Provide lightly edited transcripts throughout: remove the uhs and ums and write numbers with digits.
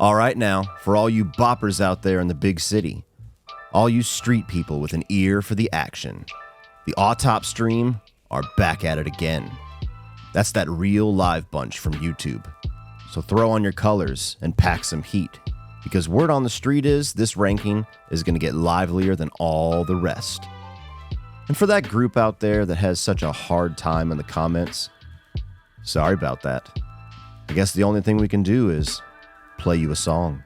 All right now, for all you boppers out there in the big city, all you street people with an ear for the action, the AutopStream are back at it again. That's that real live bunch from YouTube. So throw on your colors and pack some heat, because word on the street is this ranking is going to get livelier than all the rest. And for that group out there that has such a hard time in the comments, sorry about that. I guess the only thing we can do is play you a song.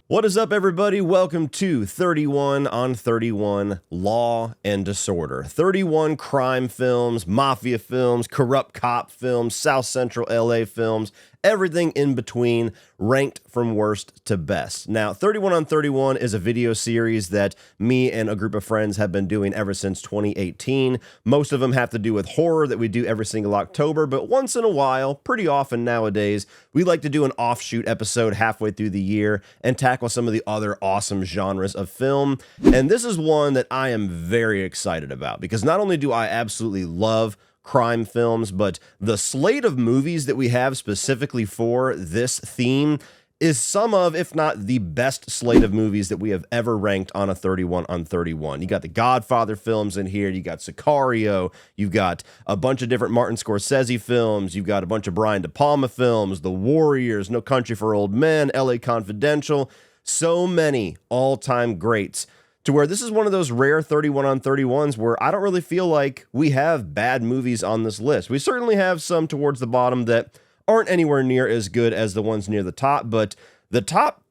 What is up, everybody? Welcome to 31 on 31 Law and Disorder. 31 crime films, mafia films, corrupt cop films, South Central LA films, everything in between, ranked from worst to best. Now, 31 on 31 is a video series that me and a group of friends have been doing ever since 2018. Most of them have to do with horror that we do every single October, but once in a while, pretty often nowadays, we like to do an offshoot episode halfway through the year and tackle some of the other awesome genres of film. And this is one that I am very excited about, because not only do I absolutely love crime films, but the slate of movies that we have specifically for this theme is some of, if not the best slate of movies that we have ever ranked on a 31 on 31. You got the Godfather films in here, you got Sicario, you've got a bunch of different Martin Scorsese films, you've got a bunch of Brian De Palma films, The Warriors, No Country for Old Men, LA Confidential, so many all-time greats, to where this is one of those rare 31 on 31s where I don't really feel like we have bad movies on this list. We certainly have some towards the bottom that aren't anywhere near as good as the ones near the top, but the top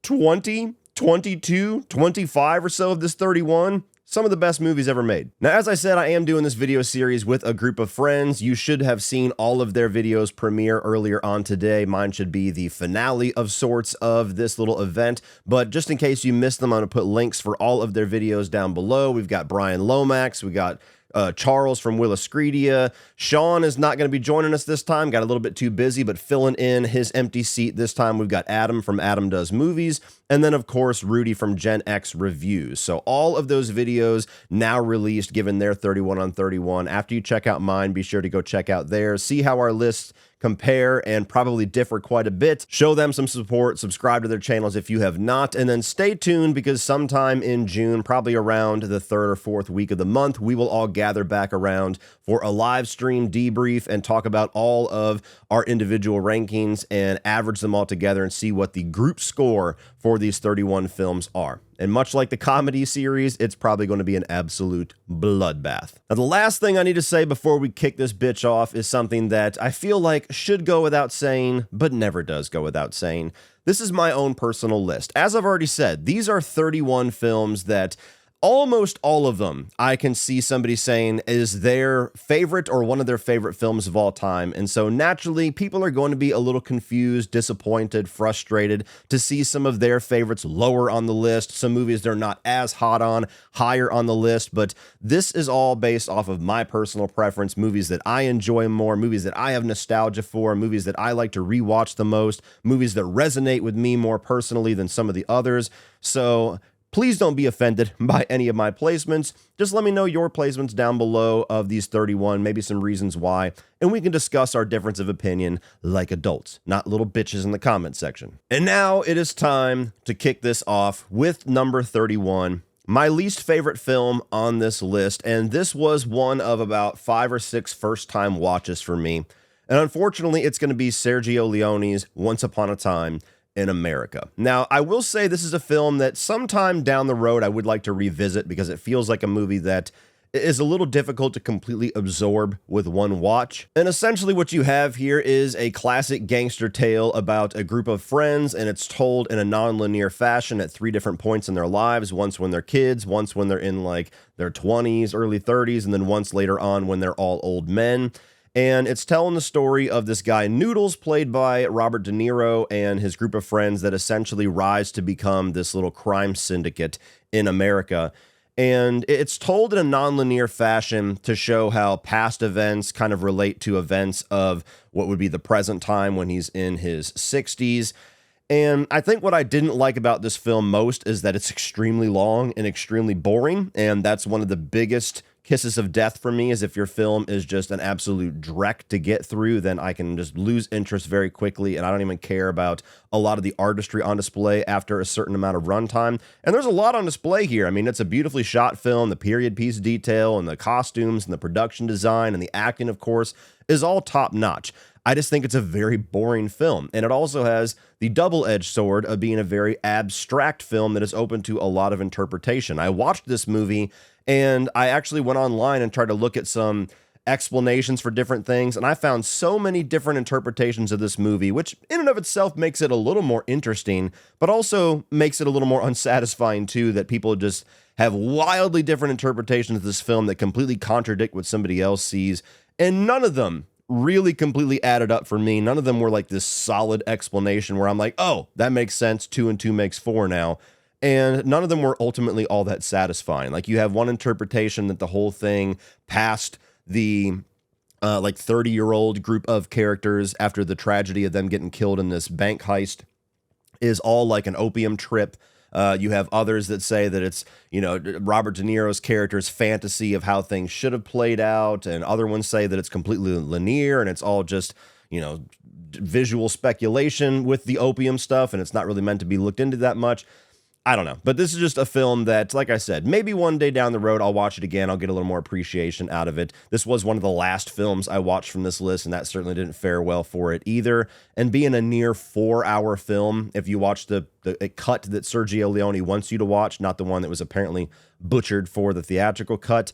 20, 22, 25 or so of this 31, some of the best movies ever made. Now, as I said, I am doing this video series with a group of friends. You should have seen all of their videos premiere earlier on today. Mine should be the finale of sorts of this little event, but just in case you missed them, I'm going to put links for all of their videos down below. We've got Brian Lomax, we got Charles from Willis Greedia. Sean is not going to be joining us this time. Got a little bit too busy, but filling in his empty seat this time. We've got Adam from Adam Does Movies. And then, of course, Rudy from Gen X Reviews. So all of those videos now released, given their 31 on 31. After you check out mine, be sure to go check out theirs. See how our lists compare and probably differ quite a bit. Show them some support, subscribe to their channels if you have not, and then stay tuned, because sometime in June, probably around the 3rd or 4th week of the month, we will all gather back around for a live stream debrief and talk about all of our individual rankings and average them all together and see what the group score for these 31 films are. And much like the comedy series, it's probably going to be an absolute bloodbath. Now, the last thing I need to say before we kick this bitch off is something that I feel like should go without saying, but never does go without saying. This is my own personal list. As I've already said, these are 31 films that almost all of them I can see somebody saying is their favorite or one of their favorite films of all time. And so naturally, people are going to be a little confused, disappointed, frustrated to see some of their favorites lower on the list, some movies they're not as hot on, higher on the list. But this is all based off of my personal preference, movies that I enjoy more, movies that I have nostalgia for, movies that I like to rewatch the most, movies that resonate with me more personally than some of the others. So please don't be offended by any of my placements. Just let me know your placements down below of these 31, maybe some reasons why, and we can discuss our difference of opinion like adults, not little bitches in the comment section. And now it is time to kick this off with number 31, my least favorite film on this list, and this was one of about 5 or 6 first-time watches for me. And unfortunately, it's going to be Sergio Leone's Once Upon a Time in America. Now, I will say this is a film that sometime down the road I would like to revisit, because it feels like a movie that is a little difficult to completely absorb with one watch. And essentially what you have here is a classic gangster tale about a group of friends, and it's told in a non-linear fashion at 3 different points in their lives, once when they're kids, once when they're in like their 20s, early 30s, and then once later on when they're all old men. And it's telling the story of this guy Noodles, played by Robert De Niro, and his group of friends that essentially rise to become this little crime syndicate in America. And it's told in a nonlinear fashion to show how past events kind of relate to events of what would be the present time when he's in his 60s. And I think what I didn't like about this film most is that it's extremely long and extremely boring. And that's one of the biggest kisses of death for me, is if your film is just an absolute dreck to get through, then I can just lose interest very quickly, and I don't even care about a lot of the artistry on display after a certain amount of runtime. And there's a lot on display here. I mean, it's a beautifully shot film. The period piece detail and the costumes and the production design and the acting, of course, is all top notch. I just think it's a very boring film. And it also has the double-edged sword of being a very abstract film that is open to a lot of interpretation. I watched this movie and I actually went online and tried to look at some explanations for different things, and I found so many different interpretations of this movie, which in and of itself makes it a little more interesting, but also makes it a little more unsatisfying too, that people just have wildly different interpretations of this film that completely contradict what somebody else sees, and none of them really completely added up for me. None of them were like this solid explanation where I'm like, oh, that makes sense, 2 and 2 makes 4 now. And none of them were ultimately all that satisfying. Like, you have one interpretation that the whole thing past the like 30-year-old group of characters after the tragedy of them getting killed in this bank heist is all like an opium trip. You have others that say that it's, you know, Robert De Niro's character's fantasy of how things should have played out. And other ones say that it's completely linear and it's all just, you know, visual speculation with the opium stuff. And it's not really meant to be looked into that much. I don't know, but this is just a film that, like I said, maybe one day down the road, I'll watch it again. I'll get a little more appreciation out of it. This was one of the last films I watched from this list, and that certainly didn't fare well for it either. And being a near 4-hour film, if you watch the cut that Sergio Leone wants you to watch, not the one that was apparently butchered for the theatrical cut,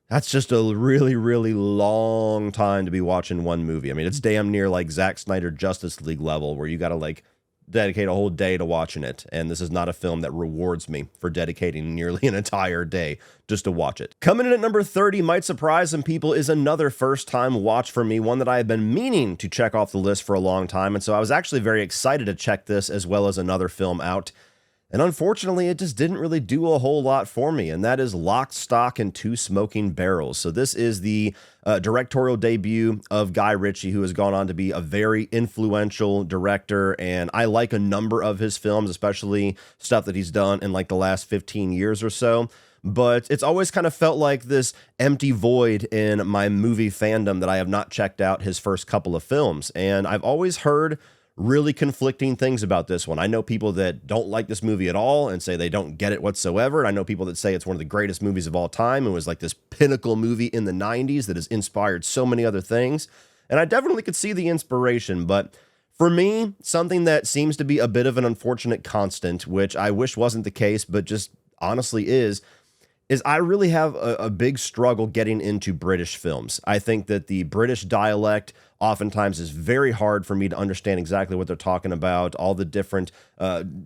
that's just a really, really long time to be watching one movie. I mean, it's damn near like Zack Snyder Justice League level, where you got to like dedicate a whole day to watching it, and this is not a film that rewards me for dedicating nearly an entire day just to watch it. Coming in at number 30 might surprise some people, is another first-time watch for me, one that I have been meaning to check off the list for a long time, and so I was actually very excited to check this as well as another film out. And unfortunately, it just didn't really do a whole lot for me, and that is Lock, Stock, and Two Smoking Barrels. So this is the directorial debut of Guy Ritchie, who has gone on to be a very influential director, and I like a number of his films, especially stuff that he's done in like the last 15 years or so. But it's always kind of felt like this empty void in my movie fandom that I have not checked out his first couple of films, and I've always heard really conflicting things about this one. I know people that don't like this movie at all and say they don't get it whatsoever. And I know people that say it's one of the greatest movies of all time. It was like this pinnacle movie in the 90s that has inspired so many other things. And I definitely could see the inspiration. But for me, something that seems to be a bit of an unfortunate constant, which I wish wasn't the case, but just honestly is I really have a big struggle getting into British films. I think that the British dialect oftentimes is very hard for me to understand exactly what they're talking about, all the different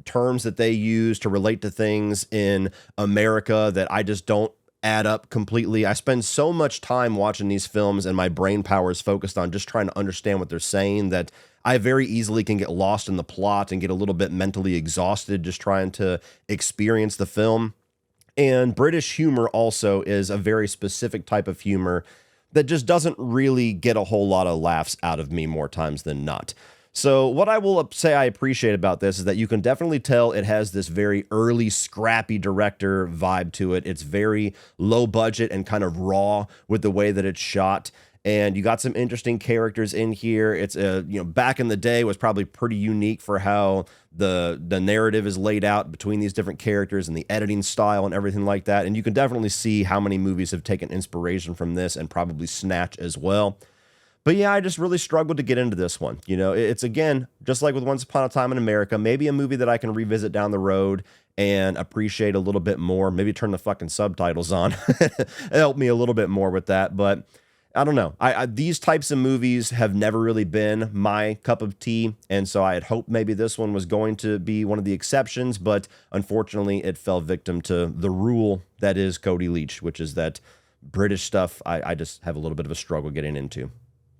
terms that they use to relate to things in America that I just don't add up completely. I spend so much time watching these films and my brain power is focused on just trying to understand what they're saying that I very easily can get lost in the plot and get a little bit mentally exhausted just trying to experience the film. And British humor also is a very specific type of humor that just doesn't really get a whole lot of laughs out of me more times than not. So what I will say I appreciate about this is that you can definitely tell it has this very early, scrappy director vibe to it. It's very low budget and kind of raw with the way that it's shot. And you got some interesting characters in here. It's back in the day was probably pretty unique for how the narrative is laid out between these different characters and the editing style and everything like that. And you can definitely see how many movies have taken inspiration from this and probably Snatch as well. But yeah, I just really struggled to get into this one. You know, it's again, just like with Once Upon a Time in America, maybe a movie that I can revisit down the road and appreciate a little bit more. Maybe turn the fucking subtitles on. Help me a little bit more with that. But I don't know. These types of movies have never really been my cup of tea. And so I had hoped maybe this one was going to be one of the exceptions. But unfortunately, it fell victim to the rule that is Cody Leach, which is that British stuff I just have a little bit of a struggle getting into.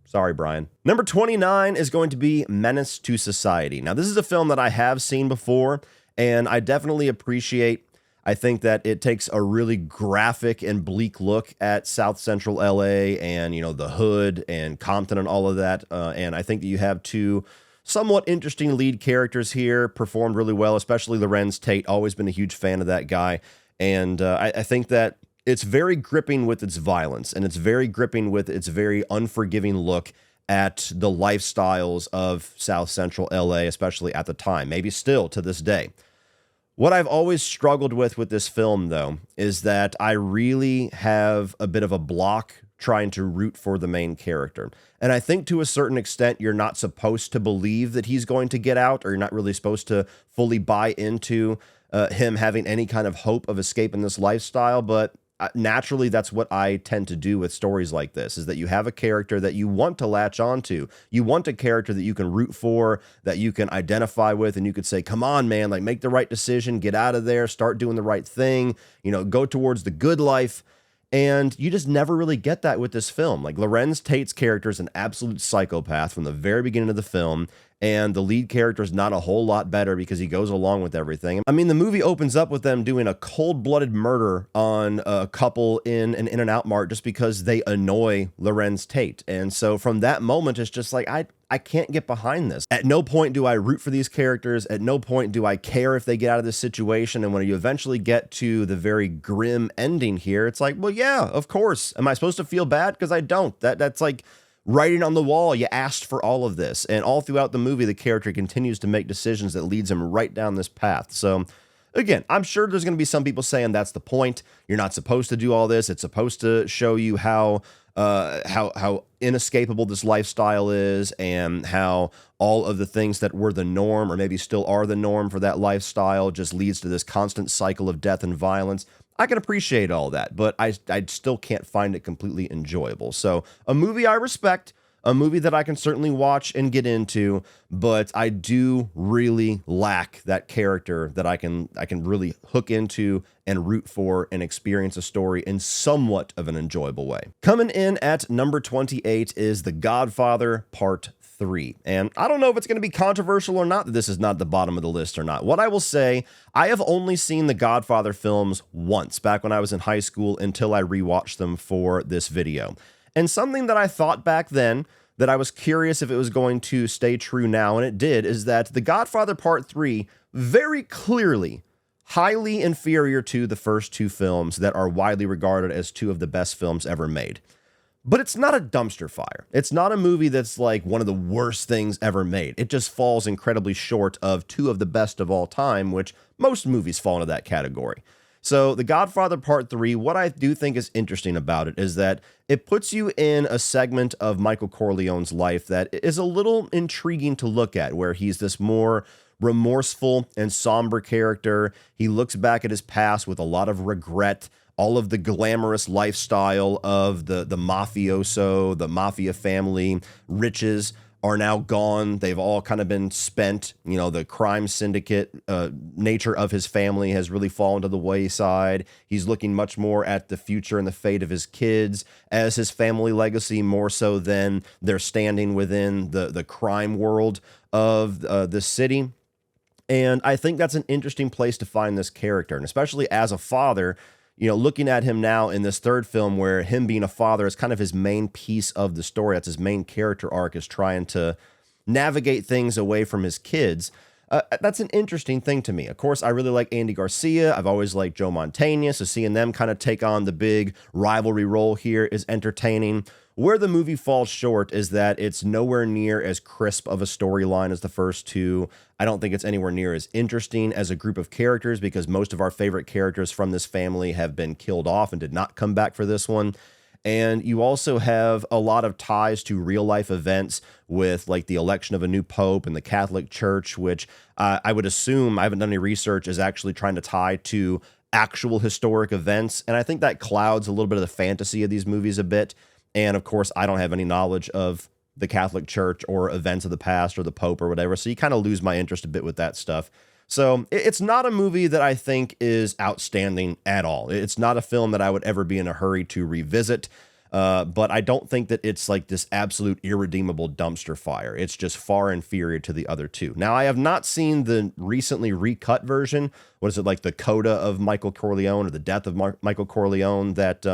Sorry, Brian. Number 29 is going to be Menace to Society. Now, this is a film that I have seen before, and I definitely appreciate. I think that it takes a really graphic and bleak look at South Central LA and, you know, the hood and Compton and all of that. And I think that you have two somewhat interesting lead characters here, performed really well, especially Lorenz Tate. Always been a huge fan of that guy. And I think that it's very gripping with its violence, and it's very gripping with its very unforgiving look at the lifestyles of South Central LA, especially at the time, maybe still to this day. What I've always struggled with this film, though, is that I really have a bit of a block trying to root for the main character. And I think to a certain extent, you're not supposed to believe that he's going to get out, or you're not really supposed to fully buy into him having any kind of hope of escaping this lifestyle. But naturally, that's what I tend to do with stories like this, is that you have a character that you want to latch onto. You want a character that you can root for, that you can identify with, and you could say, come on, man, like make the right decision, get out of there, start doing the right thing, you know, go towards the good life. And you just never really get that with this film. Like, Lorenz Tate's character is an absolute psychopath from the very beginning of the film, and the lead character is not a whole lot better because he goes along with everything. I mean, the movie opens up with them doing a cold-blooded murder on a couple in an In-N-Out Mart just because they annoy Lorenz Tate. And so from that moment, it's just like, I can't get behind this. At no point do I root for these characters. At no point do I care if they get out of this situation. And when you eventually get to the very grim ending here, it's like, well, yeah, of course. Am I supposed to feel bad? Because I don't. That's like writing on the wall. You asked for all of this. And all throughout the movie, the character continues to make decisions that leads him right down this path. So again, I'm sure there's going to be some people saying that's the point. You're not supposed to do all this. It's supposed to show you how inescapable this lifestyle is, and how all of the things that were the norm, or maybe still are the norm for that lifestyle, just leads to this constant cycle of death and violence. I can appreciate all that, but I still can't find it completely enjoyable. So a movie I respect, a movie that I can certainly watch and get into, but I do really lack that character that I can really hook into and root for and experience a story in somewhat of an enjoyable way. Coming in at number 28 is The Godfather Part 3. And I don't know if it's going to be controversial or not that this is not the bottom of the list or not. What I will say, I have only seen the Godfather films once, back when I was in high school, until I rewatched them for this video. And something that I thought back then that I was curious if it was going to stay true now, and it did, is that The Godfather Part 3 very clearly highly inferior to the first two films that are widely regarded as two of the best films ever made. But it's not a dumpster fire. It's not a movie that's like one of the worst things ever made. It just falls incredibly short of two of the best of all time, which most movies fall into that category. So The Godfather Part 3, what I do think is interesting about it is that it puts you in a segment of Michael Corleone's life that is a little intriguing to look at, where he's this more remorseful and somber character. He looks back at his past with a lot of regret. All of the glamorous lifestyle of the mafioso, the mafia family, riches are now gone. They've all kind of been spent. You know, the crime syndicate nature of his family has really fallen to the wayside. He's looking much more at the future and the fate of his kids as his family legacy, more so than their standing within the crime world of the city. And I think that's an interesting place to find this character, and especially as a father, you know, looking at him now in this third film, where him being a father is kind of his main piece of the story. That's his main character arc, is trying to navigate things away from his kids. That's an interesting thing to me. Of course, I really like Andy Garcia. I've always liked Joe Mantegna, so seeing them kind of take on the big rivalry role here is entertaining. Where the movie falls short is that it's nowhere near as crisp of a storyline as the first two. I don't think it's anywhere near as interesting as a group of characters, because most of our favorite characters from this family have been killed off and did not come back for this one. And you also have a lot of ties to real life events with like the election of a new pope and the Catholic Church, which I would assume, I haven't done any research, is actually trying to tie to actual historic events. And I think that clouds a little bit of the fantasy of these movies a bit. And of course, I don't have any knowledge of the Catholic Church or events of the past or the Pope or whatever. So you kind of lose my interest a bit with that stuff. So it's not a movie that I think is outstanding at all. It's not a film that I would ever be in a hurry to revisit. But I don't think that it's like this absolute irredeemable dumpster fire. It's just far inferior to the other two. Now, I have not seen the recently recut version. What is it, like the Coda of Michael Corleone or the Death of Michael Corleone that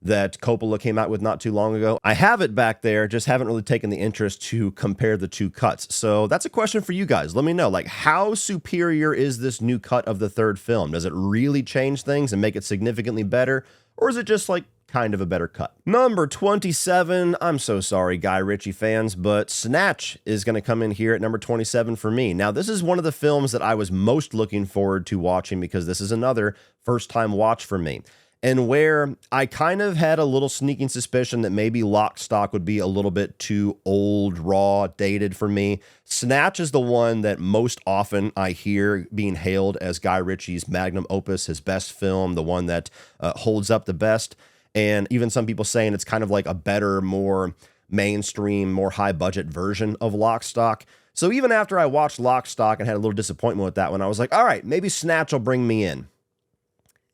that Coppola came out with not too long ago. I have it back there, just haven't really taken the interest to compare the two cuts. So that's a question for you guys. Let me know, like, how superior is this new cut of the third film? Does it really change things and make it significantly better? Or is it just like kind of a better cut? Number 27, I'm so sorry, Guy Ritchie fans, but Snatch is going to come in here at number 27 for me. Now, this is one of the films that I was most looking forward to watching because this is another first-time watch for me. And where I kind of had a little sneaking suspicion that maybe Lock, Stock would be a little bit too old, raw, dated for me, Snatch is the one that most often I hear being hailed as Guy Ritchie's magnum opus, his best film, the one that holds up the best. And even some people saying it's kind of like a better, more mainstream, more high-budget version of Lock, Stock. So even after I watched Lock, Stock and had a little disappointment with that one, I was like, all right, maybe Snatch will bring me in.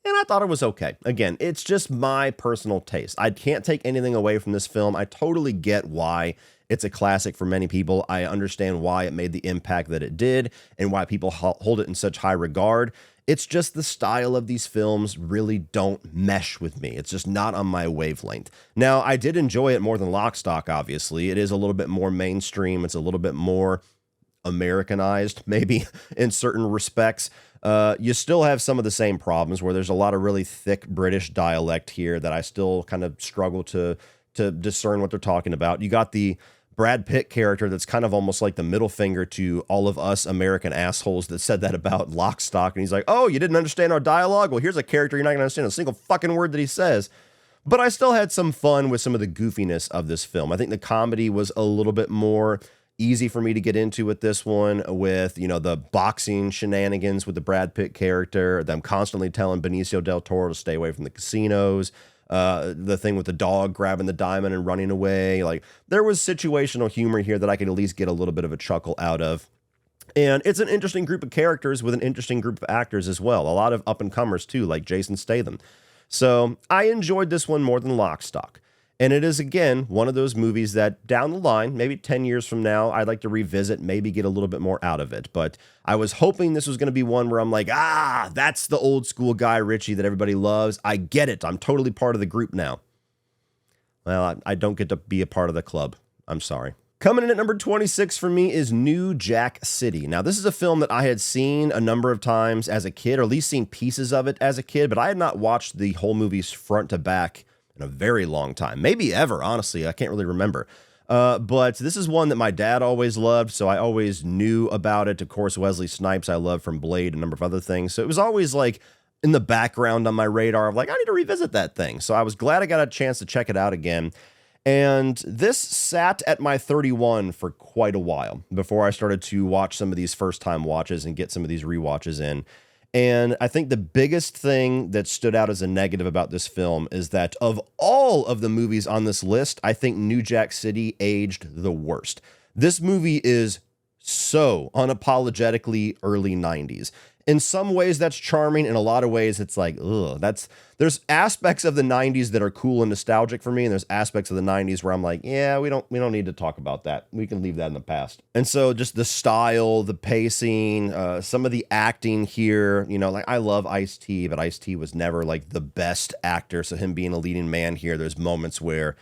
And I thought it was okay. Again, it's just my personal taste. I can't take anything away from this film. I totally get why it's a classic for many people. I understand why it made the impact that it did and why people hold it in such high regard. It's just the style of these films really don't mesh with me. It's just not on my wavelength. Now, I did enjoy it more than Lock, Stock, obviously. It is a little bit more mainstream. It's a little bit more Americanized, maybe, in certain respects. You still have some of the same problems where there's a lot of really thick British dialect here that I still kind of struggle to discern what they're talking about. You got the Brad Pitt character that's kind of almost like the middle finger to all of us American assholes that said that about Lock, Stock. And he's like, oh, you didn't understand our dialogue? Well, here's a character you're not going to understand a single fucking word that he says. But I still had some fun with some of the goofiness of this film. I think the comedy was a little bit more easy for me to get into with this one, with, you know, the boxing shenanigans with the Brad Pitt character, them constantly telling Benicio del Toro to stay away from the casinos, the thing with the dog grabbing the diamond and running away. Like, there was situational humor here that I could at least get a little bit of a chuckle out of. And it's an interesting group of characters with an interesting group of actors as well. A lot of up-and-comers too, like Jason Statham. So I enjoyed this one more than Lock, Stock. And it is, again, one of those movies that down the line, maybe 10 years from now, I'd like to revisit, maybe get a little bit more out of it. But I was hoping this was going to be one where I'm like, that's the old school Guy Ritchie that everybody loves. I get it. I'm totally part of the group now. Well, I don't get to be a part of the club. I'm sorry. Coming in at number 26 for me is New Jack City. Now, this is a film that I had seen a number of times as a kid, or at least seen pieces of it as a kid, but I had not watched the whole movie's front to back in a very long time, maybe ever, honestly. I can't really remember. But this is one that my dad always loved, so I always knew about it. Of course, Wesley Snipes I love from Blade and a number of other things. So it was always like in the background on my radar of like, I need to revisit that thing. So I was glad I got a chance to check it out again. And this sat at my 31 for quite a while before I started to watch some of these first-time watches and get some of these rewatches in. And I think the biggest thing that stood out as a negative about this film is that of all of the movies on this list, I think New Jack City aged the worst. This movie is so unapologetically early 90s. In some ways, that's charming. In a lot of ways, it's like, ugh, there's aspects of the 90s that are cool and nostalgic for me, and there's aspects of the 90s where I'm like, yeah, we don't need to talk about that. We can leave that in the past. And so just the style, the pacing, some of the acting here, you know, like I love Ice-T, but Ice-T was never like the best actor. So him being a leading man here, there's moments where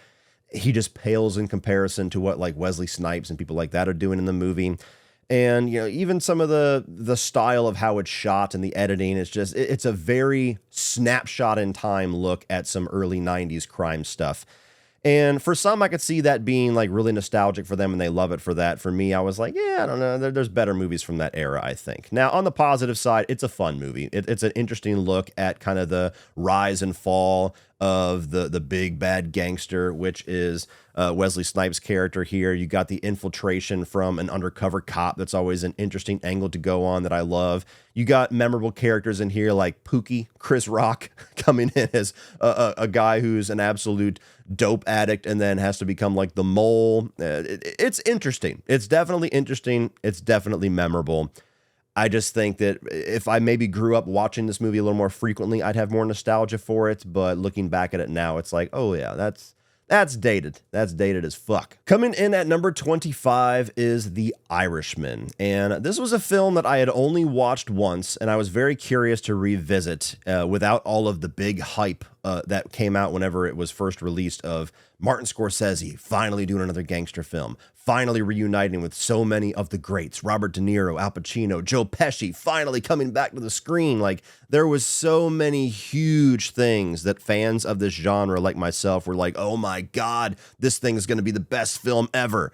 he just pales in comparison to what like Wesley Snipes and people like that are doing in the movie. And, you know, even some of the style of how it's shot and the editing, it's a very snapshot in time look at some early 90s crime stuff. And for some, I could see that being like really nostalgic for them and they love it for that. For me, I was like, yeah, I don't know. There's better movies from that era, I think. Now, on the positive side, it's a fun movie. It's an interesting look at kind of the rise and fall of the big bad gangster, which is Wesley Snipes' character here. You got the infiltration from an undercover cop. That's always an interesting angle to go on that I love. You got memorable characters in here like Pookie, Chris Rock, coming in as a guy who's an absolute dope addict and then has to become like the mole. It's interesting. It's definitely interesting. It's definitely memorable. I just think that if I maybe grew up watching this movie a little more frequently, I'd have more nostalgia for it. But looking back at it now, it's like, oh yeah, that's dated. That's dated as fuck. Coming in at number 25 is The Irishman. And this was a film that I had only watched once, and I was very curious to revisit without all of the big hype that came out whenever it was first released of Martin Scorsese finally doing another gangster film, finally reuniting with so many of the greats, Robert De Niro, Al Pacino, Joe Pesci, finally coming back to the screen. Like, there was so many huge things that fans of this genre like myself were like, oh my God, this thing is going to be the best film ever.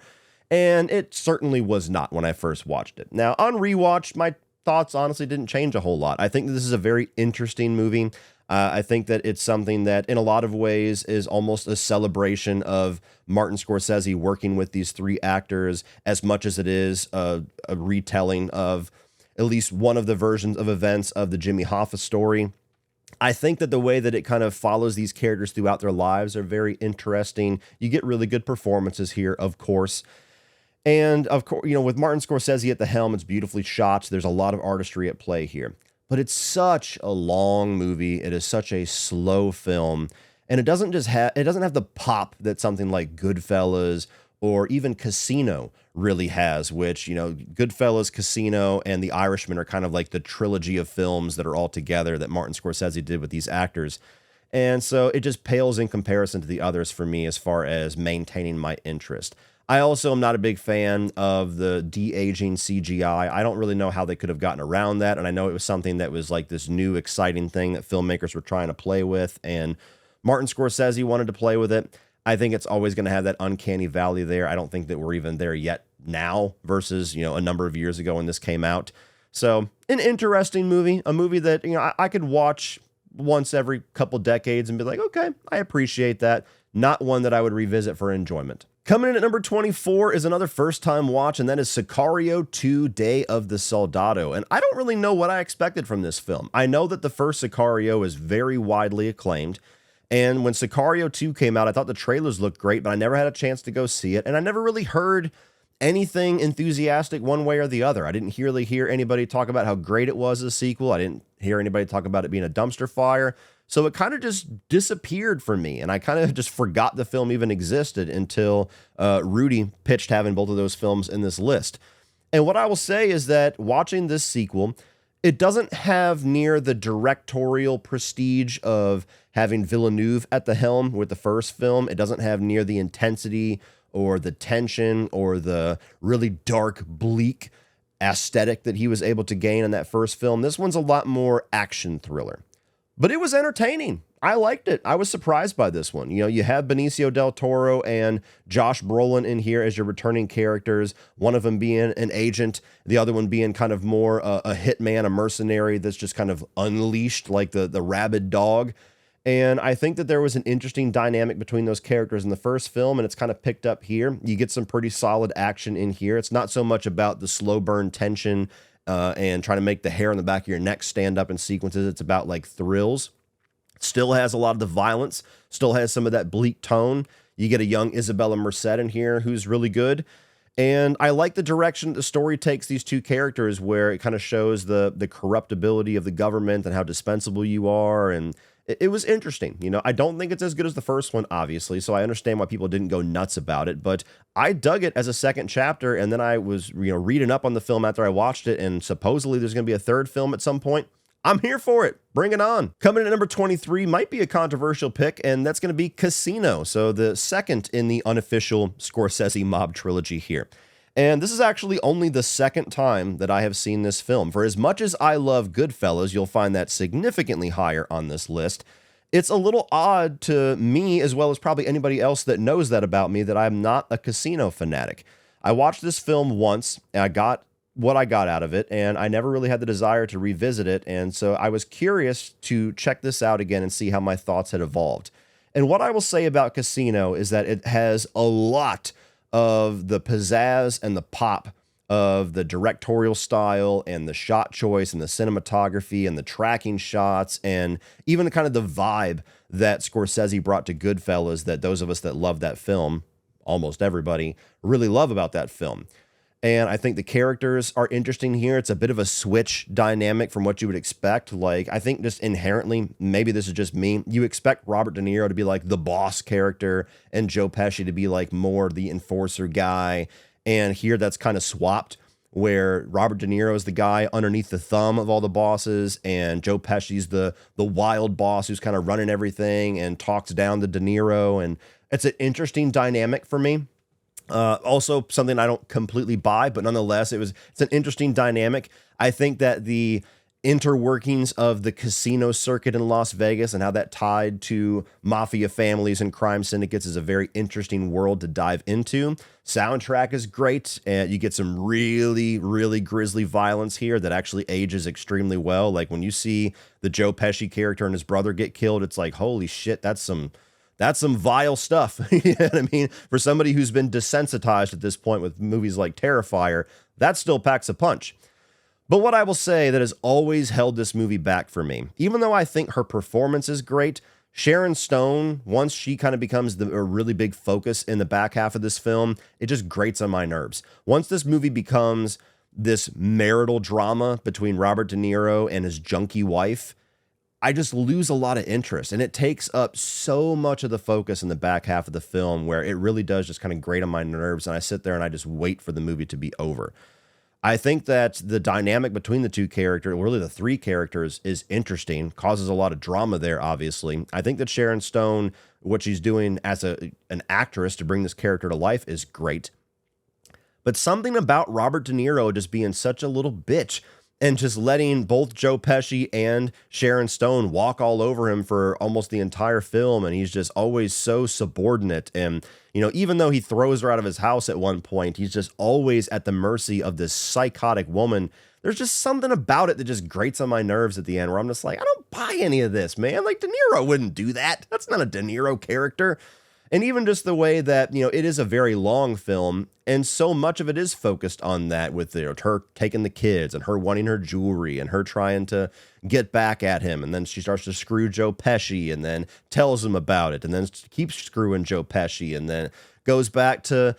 And it certainly was not when I first watched it. Now, on rewatch, my thoughts honestly didn't change a whole lot. I think that this is a very interesting movie. I think that it's something that in a lot of ways is almost a celebration of Martin Scorsese working with these three actors as much as it is a retelling of at least one of the versions of events of the Jimmy Hoffa story. I think that the way that it kind of follows these characters throughout their lives are very interesting. You get really good performances here, of course. And of course, with Martin Scorsese at the helm, it's beautifully shot. There's a lot of artistry at play here. But it's such a long movie. It is such a slow film. And it doesn't have the pop that something like Goodfellas or even Casino really has, which, Goodfellas, Casino, and The Irishman are kind of like the trilogy of films that are all together that Martin Scorsese did with these actors. And so it just pales in comparison to the others for me as far as maintaining my interest. I also am not a big fan of the de-aging CGI. I don't really know how they could have gotten around that, and I know it was something that was like this new exciting thing that filmmakers were trying to play with, and Martin Scorsese wanted to play with it. I think it's always going to have that uncanny valley there. I don't think that we're even there yet now versus, a number of years ago when this came out. So, an interesting movie, a movie that, I could watch once every couple decades and be like, okay, I appreciate that. Not one that I would revisit for enjoyment. Coming in at number 24 is another first-time watch, and that is Sicario 2: Day of the Soldado. And I don't really know what I expected from this film. I know that the first Sicario is very widely acclaimed, and when Sicario 2 came out, I thought the trailers looked great, but I never had a chance to go see it, and I never really heard anything enthusiastic one way or the other. I didn't really hear anybody talk about how great it was as a sequel. I didn't hear anybody talk about it being a dumpster fire. So it kind of just disappeared for me, and I kind of just forgot the film even existed until Rudy pitched having both of those films in this list. And what I will say is that watching this sequel, it doesn't have near the directorial prestige of having Villeneuve at the helm with the first film. It doesn't have near the intensity or the tension or the really dark, bleak aesthetic that he was able to gain in that first film. This one's a lot more action thriller. But it was entertaining. I liked it. I was surprised by this one. You have Benicio del Toro and Josh Brolin in here as your returning characters, one of them being an agent, the other one being kind of more a hitman, a mercenary that's just kind of unleashed like the rabid dog. And I think that there was an interesting dynamic between those characters in the first film, and it's kind of picked up here. You get some pretty solid action in here. It's not so much about the slow burn tension and trying to make the hair on the back of your neck stand up in sequences. It's about like thrills. Still has a lot of the violence, still has some of that bleak tone. You get a young Isabella Merced in here who's really good. And I like the direction the story takes these two characters, where it kind of shows the corruptibility of the government and how dispensable you are. And it was interesting. I don't think it's as good as the first one, obviously, so I understand why people didn't go nuts about it, but I dug it as a second chapter, and then I was, reading up on the film after I watched it, and supposedly there's going to be a third film at some point. I'm here for it. Bring it on. Coming in at number 23 might be a controversial pick, and that's going to be Casino, so the second in the unofficial Scorsese mob trilogy here. And this is actually only the second time that I have seen this film. For as much as I love Goodfellas, you'll find that significantly higher on this list. It's a little odd to me, as well as probably anybody else that knows that about me, that I'm not a Casino fanatic. I watched this film once, and I got what I got out of it, and I never really had the desire to revisit it. And so I was curious to check this out again and see how my thoughts had evolved. And what I will say about Casino is that it has a lot of the pizzazz and the pop of the directorial style and the shot choice and the cinematography and the tracking shots and even kind of the vibe that Scorsese brought to Goodfellas that those of us that love that film, almost everybody, really love about that film. And I think the characters are interesting here. It's a bit of a switch dynamic from what you would expect. Like, I think just inherently, maybe this is just me, you expect Robert De Niro to be like the boss character and Joe Pesci to be like more the enforcer guy. And here that's kind of swapped, where Robert De Niro is the guy underneath the thumb of all the bosses, and Joe Pesci's the wild boss who's kind of running everything and talks down to De Niro. And it's an interesting dynamic for me. Also something I don't completely buy, but nonetheless, it's an interesting dynamic. I think that the interworkings of the casino circuit in Las Vegas and how that tied to mafia families and crime syndicates is a very interesting world to dive into. Soundtrack is great, and you get some really, really grisly violence here that actually ages extremely well. Like when you see the Joe Pesci character and his brother get killed, it's like, holy shit, that's some vile stuff. You know what I mean? For somebody who's been desensitized at this point with movies like Terrifier, that still packs a punch. But what I will say that has always held this movie back for me, even though I think her performance is great, Sharon Stone, once she kind of becomes a really big focus in the back half of this film, it just grates on my nerves. Once this movie becomes this marital drama between Robert De Niro and his junkie wife, I just lose a lot of interest, and it takes up so much of the focus in the back half of the film where it really does just kind of grate on my nerves, and I sit there and I just wait for the movie to be over. I think that the dynamic between the two characters, really the three characters, is interesting, causes a lot of drama there, obviously. I think that Sharon Stone, what she's doing as an actress to bring this character to life is great. But something about Robert De Niro just being such a little bitch and just letting both Joe Pesci and Sharon Stone walk all over him for almost the entire film. And he's just always so subordinate. And, you know, even though he throws her out of his house at one point, he's just always at the mercy of this psychotic woman. There's just something about it that just grates on my nerves at the end where I'm just like, I don't buy any of this, man. Like, De Niro wouldn't do that. That's not a De Niro character. And even just the way that, you know, it is a very long film, and so much of it is focused on that with her taking the kids and her wanting her jewelry and her trying to get back at him. And then she starts to screw Joe Pesci and then tells him about it and then keeps screwing Joe Pesci and then goes back to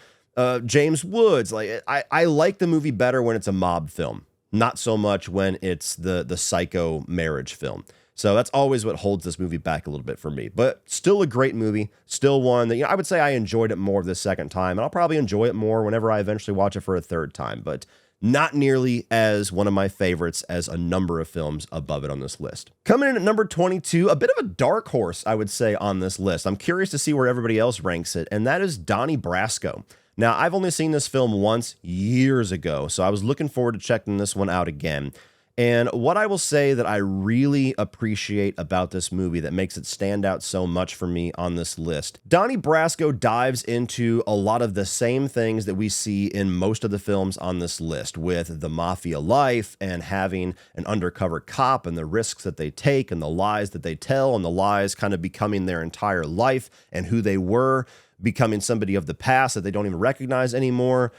James Woods. Like, I like the movie better when it's a mob film, not so much when it's the psycho marriage film. So that's always what holds this movie back a little bit for me. But still a great movie. Still one that, you know, I would say I enjoyed it more this second time. And I'll probably enjoy it more whenever I eventually watch it for a third time. But not nearly as one of my favorites as a number of films above it on this list. Coming in at number 22, a bit of a dark horse, I would say, on this list. I'm curious to see where everybody else ranks it. And that is Donnie Brasco. Now, I've only seen this film once years ago. So I was looking forward to checking this one out again. And what I will say that I really appreciate about this movie that makes it stand out so much for me on this list, Donnie Brasco dives into a lot of the same things that we see in most of the films on this list, with the mafia life and having an undercover cop and the risks that they take and the lies that they tell and the lies kind of becoming their entire life and who they were, becoming somebody of the past that they don't even recognize anymore.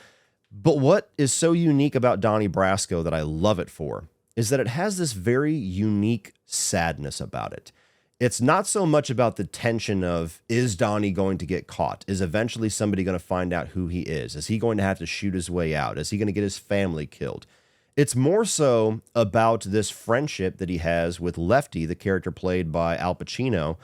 But what is so unique about Donnie Brasco that I love it for is that it has this very unique sadness about it. It's not so much about the tension of, is Donnie going to get caught? Is eventually somebody going to find out who he is? Is he going to have to shoot his way out? Is he going to get his family killed? It's more so about this friendship that he has with Lefty, the character played by Al Pacino,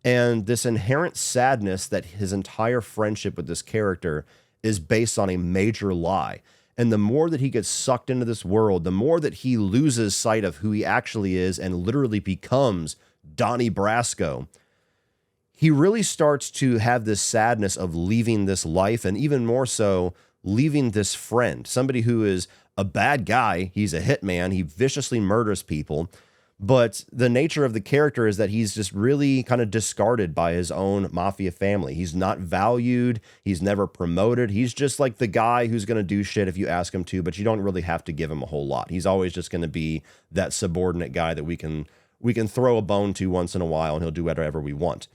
and this inherent sadness that his entire friendship with this character is based on a major lie. And the more that he gets sucked into this world, the more that he loses sight of who he actually is and literally becomes Donnie Brasco, he really starts to have this sadness of leaving this life, and even more so, leaving this friend, somebody who is a bad guy. He's a hitman. He viciously murders people. But the nature of the character is that he's just really kind of discarded by his own mafia family. He's not valued. He's never promoted. He's just like the guy who's going to do shit if you ask him to, but you don't really have to give him a whole lot. He's always just going to be that subordinate guy that we can throw a bone to once in a while, and he'll do whatever we want.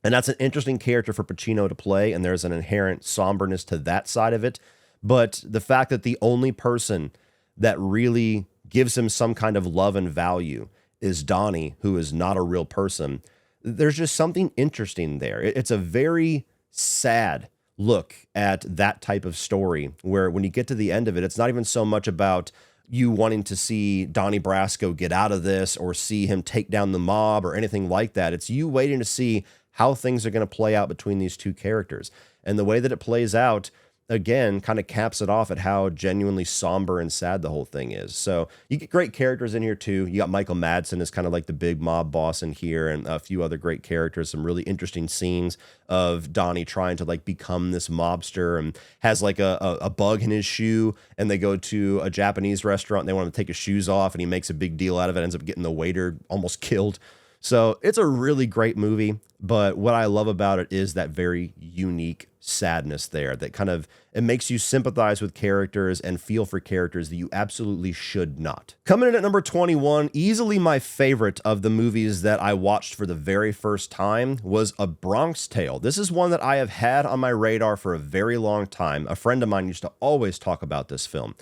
And that's an interesting character for Pacino to play, and there's an inherent somberness to that side of it. But the fact that the only person that really gives him some kind of love and value is Donnie, who is not a real person, there's just something interesting there. It's a very sad look at that type of story, where when you get to the end of it, it's not even so much about you wanting to see Donnie Brasco get out of this or see him take down the mob or anything like that. It's you waiting to see how things are going to play out between these two characters. And the way that it plays out, again, kind of caps it off at how genuinely somber and sad the whole thing is. So you get great characters in here too. You got Michael Madsen as kind of like the big mob boss in here, and a few other great characters, some really interesting scenes of Donnie trying to like become this mobster, and has like a bug in his shoe, and they go to a Japanese restaurant and they want him to take his shoes off, and he makes a big deal out of it, ends up getting the waiter almost killed. So it's a really great movie, but what I love about it is that very unique sadness there that kind of, it makes you sympathize with characters and feel for characters that you absolutely should not. Coming in at number 21, easily my favorite of the movies that I watched for the very first time was A Bronx Tale. This is one that I have had on my radar for a very long time. A friend of mine used to always talk about this film,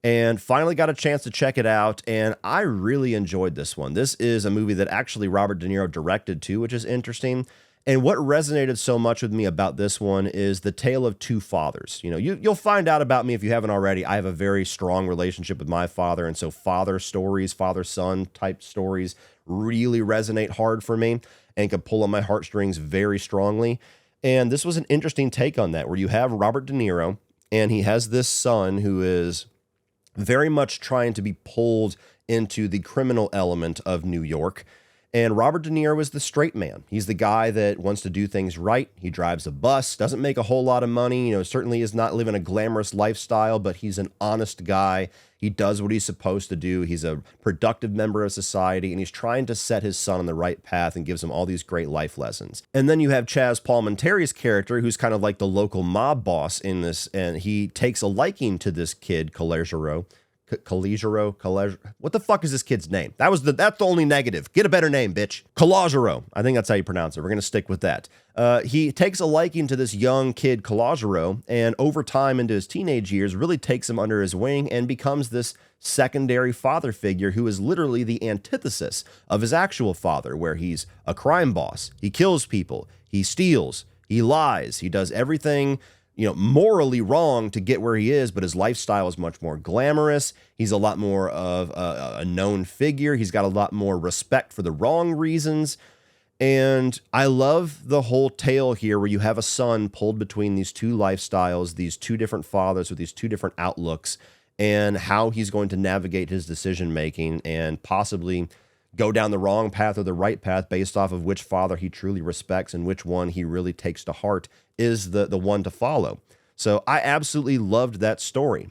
and finally got a chance to check it out, and I really enjoyed this one. This is a movie that actually Robert De Niro directed too, which is interesting. And what resonated so much with me about this one is the tale of two fathers. You know, you'll find out about me if you haven't already. I have a very strong relationship with my father, and so father stories, father-son type stories really resonate hard for me and can pull on my heartstrings very strongly. And this was an interesting take on that, where you have Robert De Niro, and he has this son who is very much trying to be pulled into the criminal element of New York. And Robert De Niro is the straight man. He's the guy that wants to do things right. He drives a bus, doesn't make a whole lot of money, certainly is not living a glamorous lifestyle, but he's an honest guy. He does what he's supposed to do. He's a productive member of society, and he's trying to set his son on the right path and gives him all these great life lessons. And then you have Chaz Palminteri's character, who's kind of like the local mob boss in this, and he takes a liking to this kid, Colegero. What the fuck is this kid's name? That's the only negative. Get a better name, bitch. Calogero. I think that's how you pronounce it. We're going to stick with that. He takes a liking to this young kid, Calogero, and over time into his teenage years really takes him under his wing and becomes this secondary father figure who is literally the antithesis of his actual father, where he's a crime boss. He kills people. He steals. He lies. He does everything morally wrong to get where he is, but his lifestyle is much more glamorous. He's a lot more of a known figure. He's got a lot more respect for the wrong reasons. And I love the whole tale here, where you have a son pulled between these two lifestyles, these two different fathers with these two different outlooks, and how he's going to navigate his decision making and possibly go down the wrong path or the right path based off of which father he truly respects and which one he really takes to heart is the one to follow. So I absolutely loved that story.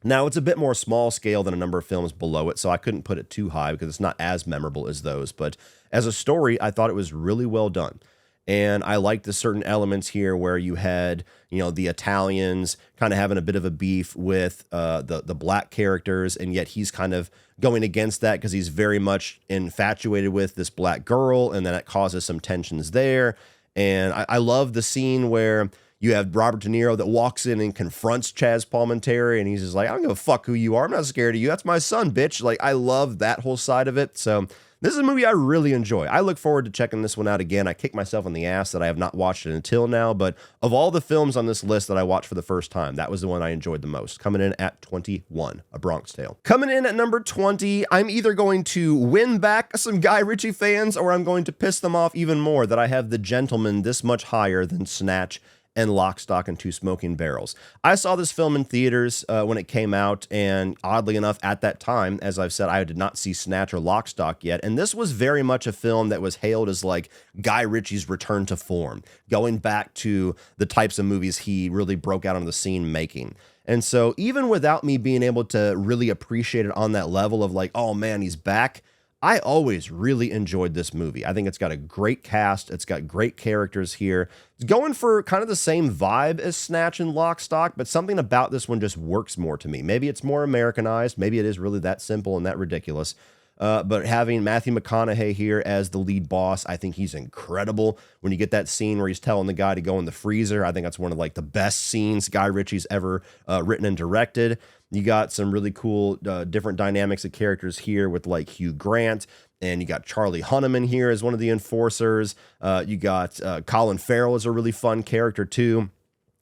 Now, it's a bit more small scale than a number of films below it, so I couldn't put it too high because it's not as memorable as those. But as a story, I thought it was really well done. And I liked the certain elements here where you had, the Italians kind of having a bit of a beef with the black characters, and yet he's kind of going against that because he's very much infatuated with this black girl, and then it causes some tensions there. And I love the scene where you have Robert De Niro that walks in and confronts Chaz Palminteri, and he's just like, I don't give a fuck who you are. I'm not scared of you. That's my son, bitch. Like, I love that whole side of it. So this is a movie I really enjoy. I look forward to checking this one out again. I kick myself in the ass that I have not watched it until now, but of all the films on this list that I watched for the first time, that was the one I enjoyed the most. Coming in at 21, A Bronx Tale. Coming in at number 20, I'm either going to win back some Guy Ritchie fans or I'm going to piss them off even more that I have The Gentleman this much higher than Snatch and Lock, Stock, and Two Smoking Barrels. I saw this film in theaters when it came out, and oddly enough, at that time, as I've said, I did not see Snatch or Lock, Stock yet, and this was very much a film that was hailed as like Guy Ritchie's return to form, going back to the types of movies he really broke out on the scene making. And so even without me being able to really appreciate it on that level of like, oh man, he's back, I always really enjoyed this movie. I think it's got a great cast. It's got great characters here. It's going for kind of the same vibe as Snatch and Lock, Stock, but something about this one just works more to me. Maybe it's more Americanized. Maybe it is really that simple and that ridiculous. But having Matthew McConaughey here as the lead boss, I think he's incredible. When you get that scene where he's telling the guy to go in the freezer, I think that's one of like the best scenes Guy Ritchie's ever written and directed. You got some really cool different dynamics of characters here with like Hugh Grant, and you got Charlie Hunnam here as one of the enforcers. You got Colin Farrell as a really fun character too.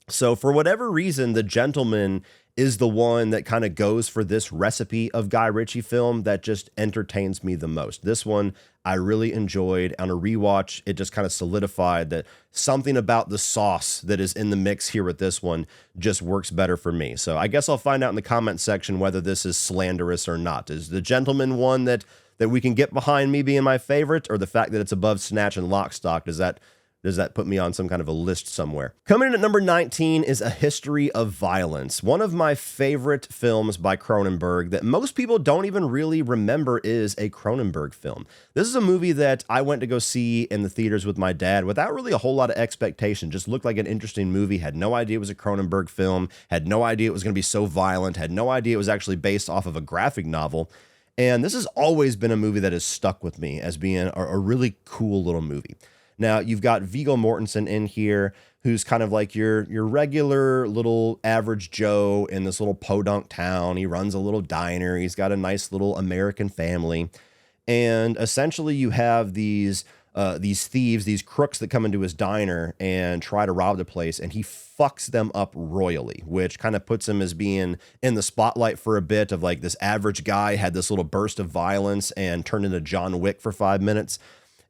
So for whatever reason, The Gentleman is the one that kind of goes for this recipe of Guy Ritchie film that just entertains me the most. This one I really enjoyed. On a rewatch, it just kind of solidified that something about the sauce that is in the mix here with this one just works better for me. So I guess I'll find out in the comment section whether this is slanderous or not. Is The Gentleman one that we can get behind me being my favorite, or the fact that it's above Snatch and Lock, Stock, does that put me on some kind of a list somewhere? Coming in at number 19 is A History of Violence, one of my favorite films by Cronenberg that most people don't even really remember is a Cronenberg film. This is a movie that I went to go see in the theaters with my dad without really a whole lot of expectation. Just looked like an interesting movie, had no idea it was a Cronenberg film, had no idea it was going to be so violent, had no idea it was actually based off of a graphic novel. And this has always been a movie that has stuck with me as being a really cool little movie. Now, you've got Viggo Mortensen in here, who's kind of like your regular little average Joe in this little podunk town. He runs a little diner. He's got a nice little American family. And essentially you have these thieves, these crooks that come into his diner and try to rob the place, and he fucks them up royally, which kind of puts him as being in the spotlight for a bit of like this average guy had this little burst of violence and turned into John Wick for 5 minutes.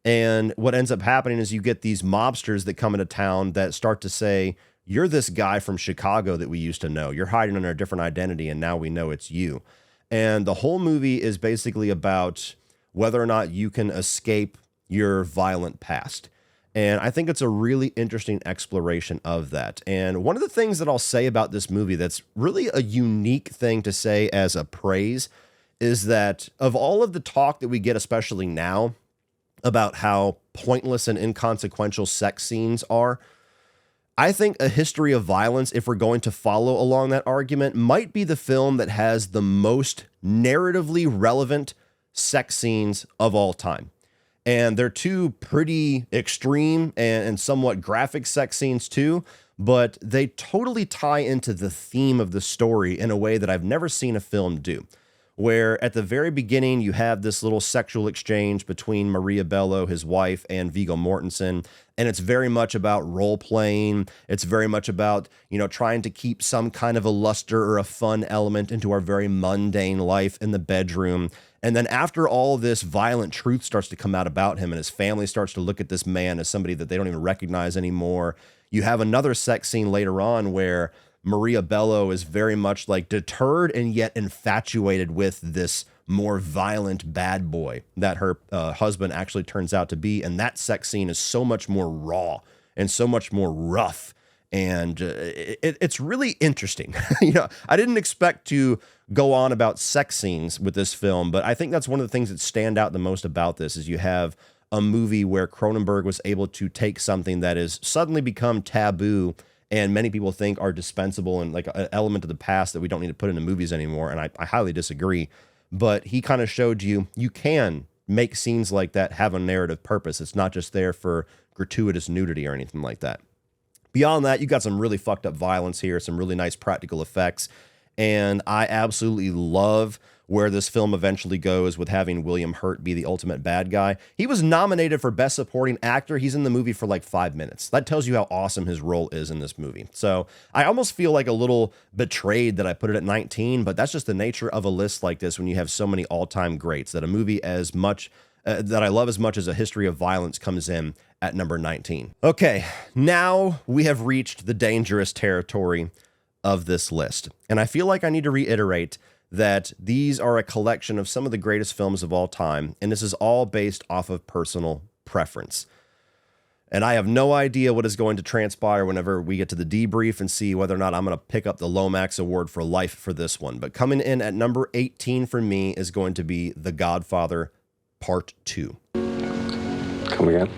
And what ends up happening is you get these mobsters that come into town that start to say, you're this guy from Chicago that we used to know. You're hiding under a different identity, and now we know it's you. And the whole movie is basically about whether or not you can escape your violent past. And I think it's a really interesting exploration of that. And one of the things that I'll say about this movie that's really a unique thing to say as a praise is that of all of the talk that we get, especially now, about how pointless and inconsequential sex scenes are, I think A History of Violence, if we're going to follow along that argument, might be the film that has the most narratively relevant sex scenes of all time. And they're two pretty extreme and somewhat graphic sex scenes too, but they totally tie into the theme of the story in a way that I've never seen a film do. Where at the very beginning, you have this little sexual exchange between Maria Bello, his wife, and Viggo Mortensen. And it's very much about role playing. It's very much about, trying to keep some kind of a luster or a fun element into our very mundane life in the bedroom. And then after all this violent truth starts to come out about him and his family starts to look at this man as somebody that they don't even recognize anymore, you have another sex scene later on where Maria Bello is very much like deterred and yet infatuated with this more violent bad boy that her husband actually turns out to be. And that sex scene is so much more raw and so much more rough. And it's really interesting. I didn't expect to go on about sex scenes with this film, but I think that's one of the things that stand out the most about this is you have a movie where Cronenberg was able to take something that has suddenly become taboo and many people think are dispensable and like an element of the past that we don't need to put into movies anymore. And I highly disagree. But he kind of showed you can make scenes like that have a narrative purpose. It's not just there for gratuitous nudity or anything like that. Beyond that, you got some really fucked up violence here, some really nice practical effects. And I absolutely love where this film eventually goes with having William Hurt be the ultimate bad guy. He was nominated for Best Supporting Actor. He's in the movie for like 5 minutes. That tells you how awesome his role is in this movie. So I almost feel like a little betrayed that I put it at 19, but that's just the nature of a list like this when you have so many all-time greats, that a movie as much that I love as much as A History of Violence comes in at number 19. Okay, now we have reached the dangerous territory of this list. And I feel like I need to reiterate that these are a collection of some of the greatest films of all time, and this is all based off of personal preference. And I have no idea what is going to transpire whenever we get to the debrief and see whether or not I'm going to pick up the Lomax Award for life for this one. But coming in at number 18 for me is going to be The Godfather Part 2. Come again?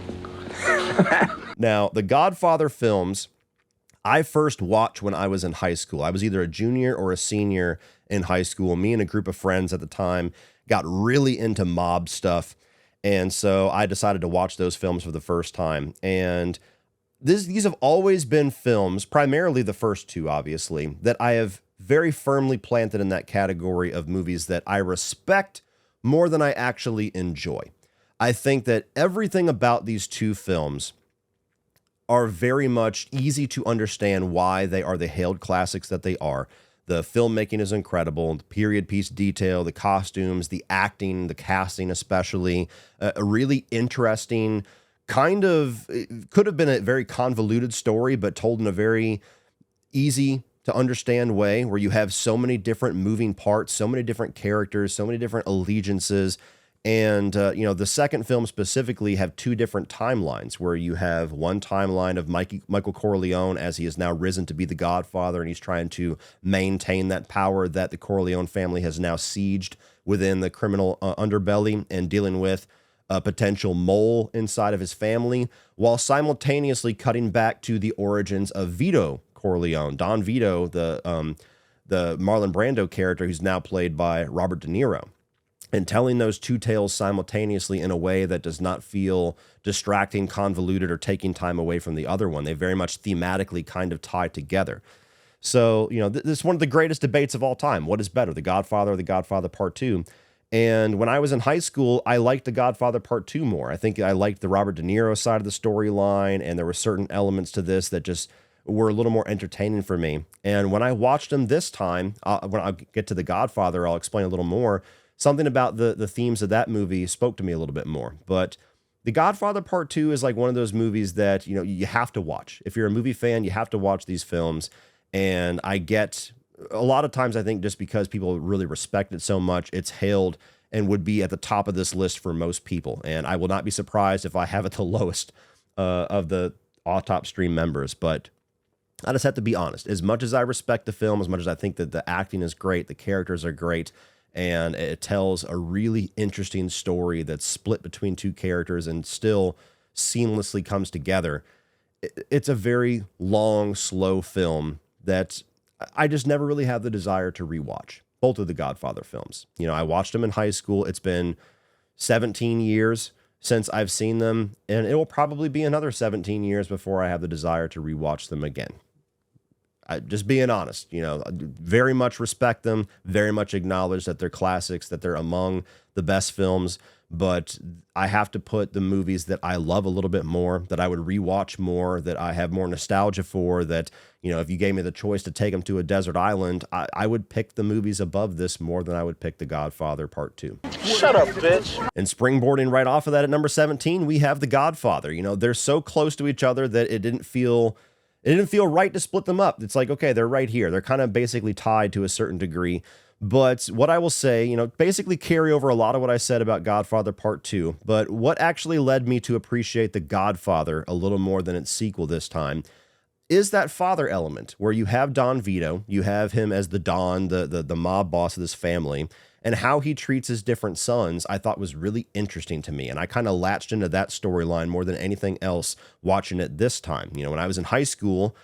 Now, the Godfather films, I first watched when I was in high school. I was either a junior or a senior in high school. Me and a group of friends at the time got really into mob stuff. And so I decided to watch those films for the first time. And these have always been films, primarily the first two, obviously, that I have very firmly planted in that category of movies that I respect more than I actually enjoy. I think that everything about these two films are very much easy to understand why they are the hailed classics that they are. The filmmaking is incredible, the period piece detail, the costumes, the acting, the casting especially, a really interesting kind of, it could have been a very convoluted story, but told in a very easy to understand way where you have so many different moving parts, so many different characters, so many different allegiances. And, the second film specifically have two different timelines where you have one timeline of Michael Corleone as he has now risen to be the Godfather, and he's trying to maintain that power that the Corleone family has now sieged within the criminal underbelly and dealing with a potential mole inside of his family, while simultaneously cutting back to the origins of Vito Corleone, Don Vito, the Marlon Brando character who's now played by Robert De Niro, and telling those two tales simultaneously in a way that does not feel distracting, convoluted, or taking time away from the other one. They very much thematically kind of tie together. So, this is one of the greatest debates of all time. What is better, The Godfather or The Godfather Part 2? And when I was in high school, I liked The Godfather Part 2 more. I think I liked the Robert De Niro side of the storyline, and there were certain elements to this that just were a little more entertaining for me. And when I watched them this time, when I get to The Godfather, I'll explain a little more. Something about the themes of that movie spoke to me a little bit more. But The Godfather Part 2 is like one of those movies that, you have to watch. If you're a movie fan, you have to watch these films. And I get a lot of times, I think just because people really respect it so much, it's hailed and would be at the top of this list for most people. And I will not be surprised if I have it the lowest of the AutopStream members. But I just have to be honest. As much as I respect the film, as much as I think that the acting is great, the characters are great, and it tells a really interesting story that's split between two characters and still seamlessly comes together. It's a very long, slow film that I just never really have the desire to rewatch. Both of the Godfather films. I watched them in high school. It's been 17 years since I've seen them, and it will probably be another 17 years before I have the desire to rewatch them again. Just being honest, very much respect them, very much acknowledge that they're classics, that they're among the best films, but I have to put the movies that I love a little bit more, that I would rewatch more, that I have more nostalgia for, that, if you gave me the choice to take them to a desert island, I would pick the movies above this more than I would pick The Godfather Part 2. Shut up, bitch. And springboarding right off of that at number 17, we have The Godfather. They're so close to each other that it didn't feel right to split them up. It's like, okay, they're right here. They're kind of basically tied to a certain degree. But what I will say, basically carry over a lot of what I said about Godfather Part 2. But what actually led me to appreciate The Godfather a little more than its sequel this time is that father element where you have Don Vito, you have him as the Don, the mob boss of this family, and how he treats his different sons, I thought was really interesting to me. And I kind of latched into that storyline more than anything else watching it this time. When I was in high school,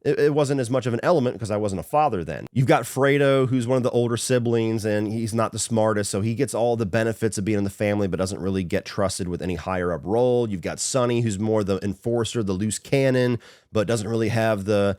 it wasn't as much of an element because I wasn't a father then. You've got Fredo, who's one of the older siblings, and he's not the smartest, so he gets all the benefits of being in the family, but doesn't really get trusted with any higher up role. You've got Sonny, who's more the enforcer, the loose cannon, but doesn't really have the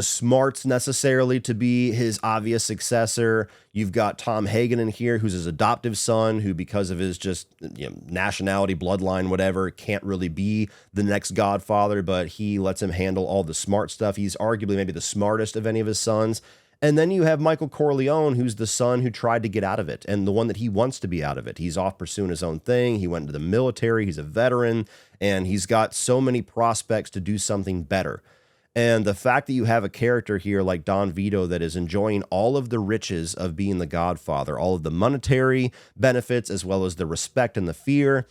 smarts necessarily to be his obvious successor. You've got Tom Hagen in here, who's his adoptive son, who because of his just nationality, bloodline, whatever, can't really be the next Godfather, but he lets him handle all the smart stuff. He's arguably maybe the smartest of any of his sons. And then you have Michael Corleone, who's the son who tried to get out of it and the one that he wants to be out of it. He's off pursuing his own thing. He went into the military. He's a veteran, and he's got so many prospects to do something better. And the fact that you have a character here like Don Vito that is enjoying all of the riches of being the Godfather, all of the monetary benefits, as well as the respect and the fear,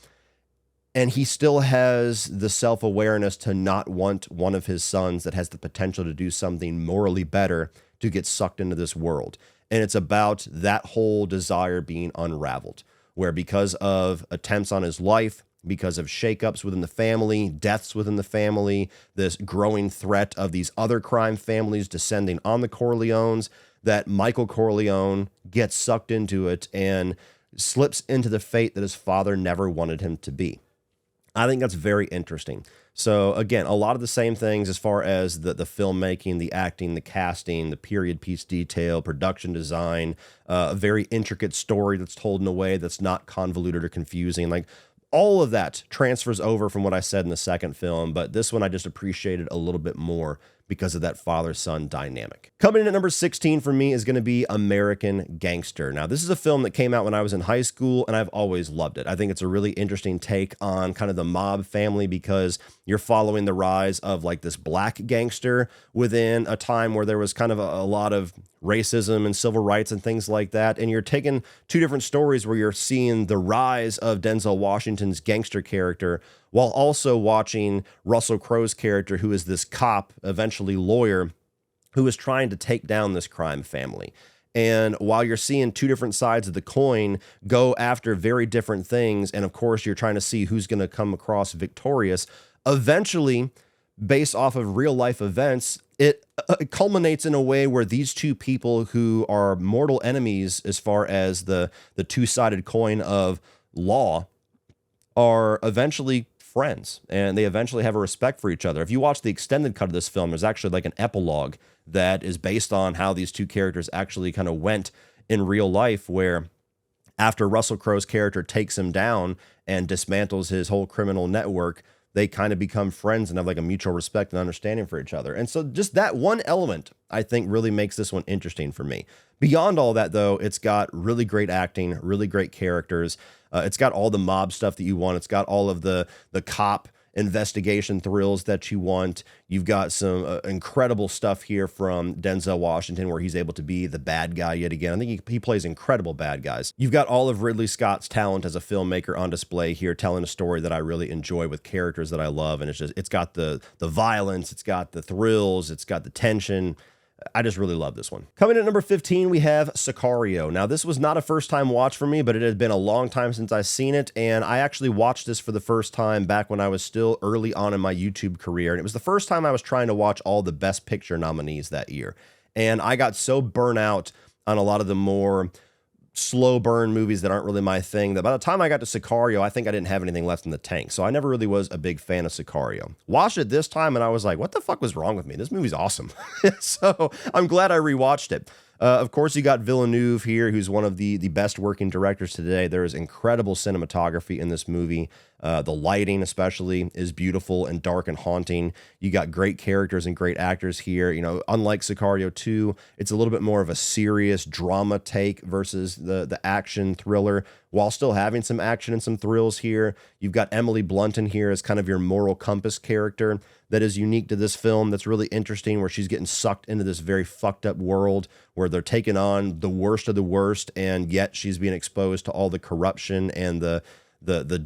and he still has the self-awareness to not want one of his sons that has the potential to do something morally better to get sucked into this world. And it's about that whole desire being unraveled. where because of attempts on his life, because of shakeups within the family, deaths within the family, this growing threat of these other crime families descending on the Corleones, that Michael Corleone gets sucked into it and slips into the fate that his father never wanted him to be. I think that's very interesting. So again, a lot of the same things as far as the filmmaking, the acting, the casting, the period piece detail, production design, a very intricate story that's told in a way that's not convoluted or confusing. Like, all of that transfers over from what I said in the second film, but this one I just appreciated a little bit more because of that father-son dynamic. Coming in at number 16 for me is going to be American Gangster. Now, this is a film that came out when I was in high school, and I've always loved it. I think it's a really interesting take on kind of the mob family, because you're following the rise of like this black gangster within a time where there was kind of a lot of racism and civil rights and things like that. And you're taking two different stories where you're seeing the rise of Denzel Washington's gangster character while also watching Russell Crowe's character, who is this cop, eventually lawyer, who is trying to take down this crime family. And while you're seeing two different sides of the coin go after very different things, and of course you're trying to see who's going to come across victorious, eventually, based off of real life events, it culminates in a way where these two people who are mortal enemies as far as the two-sided coin of law are eventually friends, and they eventually have a respect for each other. If you watch the extended cut of this film, there's actually like an epilogue that is based on how these two characters actually kind of went in real life, where after Russell Crowe's character takes him down and dismantles his whole criminal network, they kind of become friends and have like a mutual respect and understanding for each other. And so just that one element, I think, really makes this one interesting for me. Beyond all that, though, it's got really great acting, really great characters. It's got all the mob stuff that you want. It's got all of the cop investigation thrills that you want. You've got some incredible stuff here from Denzel Washington, where he's able to be the bad guy yet again. I think he plays incredible bad guys. You've got all of Ridley Scott's talent as a filmmaker on display here, telling a story that I really enjoy with characters that I love. And it's got the violence, it's got the thrills, it's got the tension. I just really love this one. Coming in at number 15, we have Sicario. Now, this was not a first-time watch for me, but it had been a long time since I've seen it, and I actually watched this for the first time back when I was still early on in my YouTube career, and it was the first time I was trying to watch all the Best Picture nominees that year, and I got so burnt out on a lot of the more slow burn movies that aren't really my thing that by the time I got to Sicario, I think I didn't have anything left in the tank. So I never really was a big fan of Sicario. Watched it this time and I was like, what the fuck was wrong with me? This movie's awesome. So I'm glad I rewatched it. Of course, you got Villeneuve here, who's one of the best working directors today. There is incredible cinematography in this movie. The lighting, especially, is beautiful and dark and haunting. You got great characters and great actors here. You know, unlike Sicario 2, it's a little bit more of a serious drama take versus the action thriller, while still having some action and some thrills here. You've got Emily Blunt in here as kind of your moral compass character that is unique to this film, that's really interesting, where she's getting sucked into this very fucked up world where they're taking on the worst of the worst, and yet she's being exposed to all the corruption and the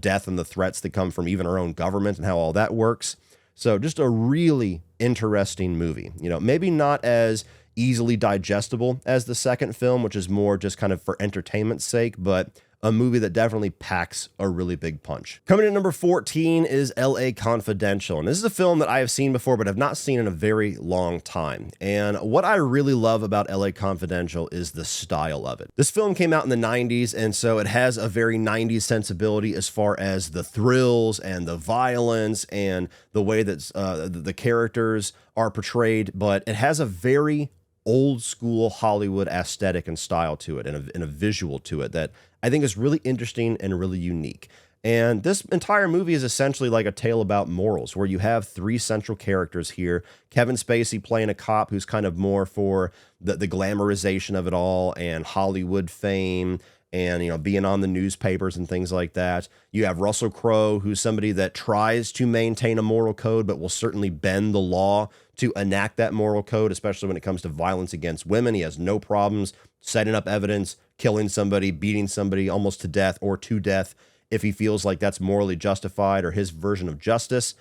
death and the threats that come from even her own government and how all that works. So just a really interesting movie. You know, maybe not as easily digestible as the second film, which is more just kind of for entertainment's sake, but a movie that definitely packs a really big punch. Coming in at number 14 is LA Confidential. And this is a film that I have seen before, but have not seen in a very long time. And what I really love about LA Confidential is the style of it. This film came out in the 90s, and so it has a very 90s sensibility as far as the thrills and the violence and the way that the characters are portrayed, but it has a very old school Hollywood aesthetic and style to it, and a visual to it that I think is really interesting and really unique. And this entire movie is essentially like a tale about morals, where you have three central characters here. Kevin Spacey playing a cop who's kind of more for the glamorization of it all and Hollywood fame and, you know, being on the newspapers and things like that. You have Russell Crowe, who's somebody that tries to maintain a moral code, but will certainly bend the law to enact that moral code, especially when it comes to violence against women. He has no problems setting up evidence, killing somebody, beating somebody almost to death or to death if he feels like that's morally justified or his version of justice.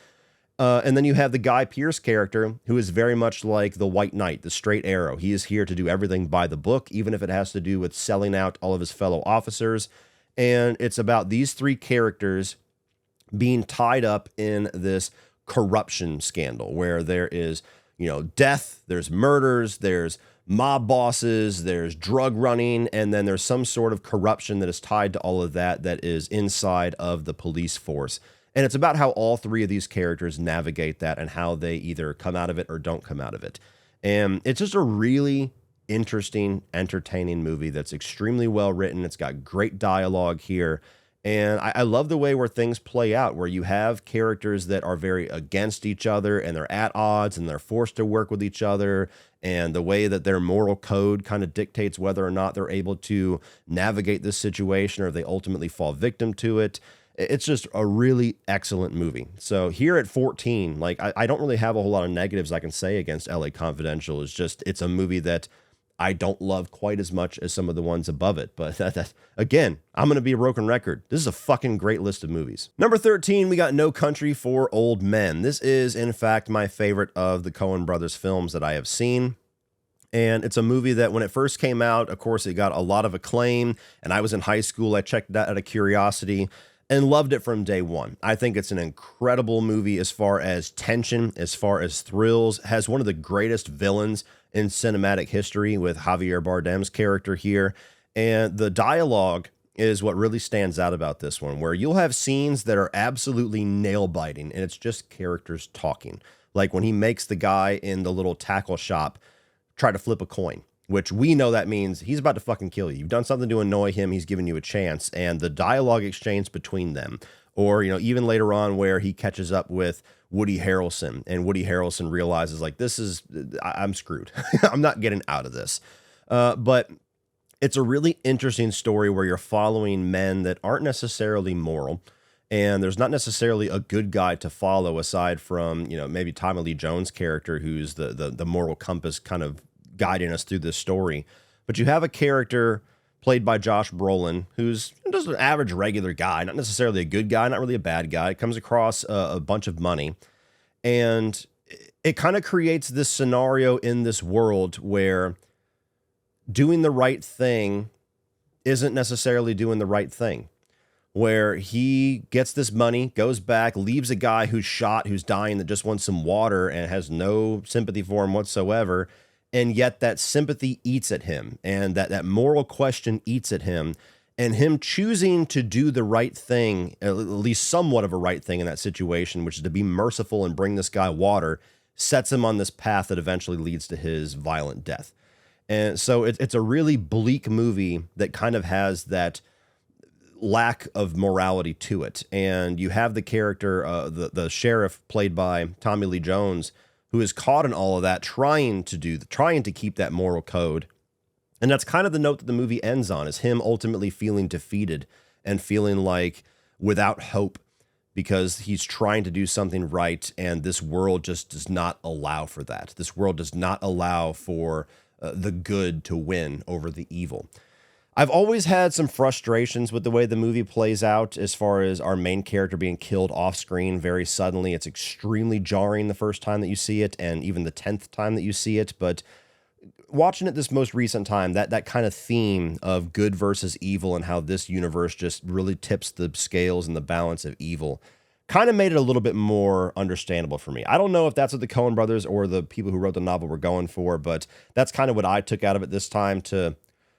And then you have the Guy Pearce character, who is very much like the White Knight, the straight arrow. He is here to do everything by the book, even if it has to do with selling out all of his fellow officers. And it's about these three characters being tied up in this corruption scandal where there is, death, there's murders, there's mob bosses, there's drug running, and then there's some sort of corruption that is tied to all of that that is inside of the police force. And it's about how all three of these characters navigate that and how they either come out of it or don't come out of it. And it's just a really interesting, entertaining movie that's extremely well written. It's got great dialogue here. And I love the way where things play out, where you have characters that are very against each other and they're at odds and they're forced to work with each other. And the way that their moral code kind of dictates whether or not they're able to navigate this situation or they ultimately fall victim to it. It's just a really excellent movie. So here at 14, like I don't really have a whole lot of negatives I can say against LA Confidential. It's a movie that I don't love quite as much as some of the ones above it. But again, I'm going to be a broken record. This is a fucking great list of movies. Number 13, we got No Country for Old Men. This is, in fact, my favorite of the Coen brothers films that I have seen. And it's a movie that when it first came out, of course, it got a lot of acclaim. And I was in high school. I checked that out of curiosity and loved it from day one. I think it's an incredible movie as far as tension, as far as thrills. It has one of the greatest villains in cinematic history with Javier Bardem's character here. And the dialogue is what really stands out about this one, where you'll have scenes that are absolutely nail-biting, and it's just characters talking. Like when he makes the guy in the little tackle shop try to flip a coin, which we know that means he's about to fucking kill you. You've done something to annoy him. He's giving you a chance. And the dialogue exchange between them, or, even later on where he catches up with Woody Harrelson and Woody Harrelson realizes like, I'm screwed. I'm not getting out of this. But it's a really interesting story where you're following men that aren't necessarily moral. And there's not necessarily a good guy to follow aside from, maybe Tommy Lee Jones' character, who's the moral compass kind of guiding us through this story. But you have a character played by Josh Brolin, who's just an average regular guy, not necessarily a good guy, not really a bad guy. Comes across a bunch of money. And it kind of creates this scenario in this world where doing the right thing isn't necessarily doing the right thing. Where he gets this money, goes back, leaves a guy who's shot, who's dying, that just wants some water and has no sympathy for him whatsoever. And yet that sympathy eats at him, and that moral question eats at him, and him choosing to do the right thing, at least somewhat of a right thing in that situation, which is to be merciful and bring this guy water, sets him on this path that eventually leads to his violent death. And so it's a really bleak movie that kind of has that lack of morality to it. And you have the character, the sheriff played by Tommy Lee Jones, who is caught in all of that, trying to keep that moral code. And that's kind of the note that the movie ends on, is him ultimately feeling defeated and feeling like without hope because he's trying to do something right. And this world just does not allow for that. This world does not allow for the good to win over the evil. I've always had some frustrations with the way the movie plays out as far as our main character being killed off screen very suddenly. It's extremely jarring the first time that you see it, and even the 10th time that you see it. But watching it this most recent time, that kind of theme of good versus evil and how this universe just really tips the scales and the balance of evil kind of made it a little bit more understandable for me. I don't know if that's what the Coen brothers or the people who wrote the novel were going for, but that's kind of what I took out of it this time, to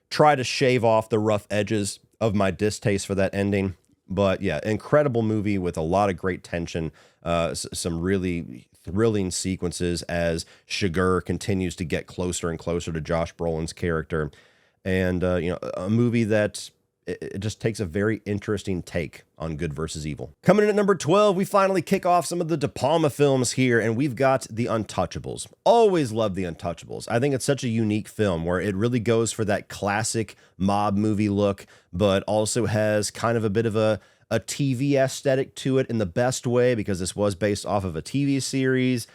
try to shave off the rough edges of my distaste for that ending. But yeah, incredible movie with a lot of great tension, some really thrilling sequences as Shiger continues to get closer and closer to Josh Brolin's character. And, a movie that it just takes a very interesting take on good versus evil. Coming in at number 12, we finally kick off some of the De Palma films here, and we've got The Untouchables. Always love The Untouchables. I think it's such a unique film where it really goes for that classic mob movie look, but also has kind of a bit of a TV aesthetic to it in the best way, because this was based off of a TV series.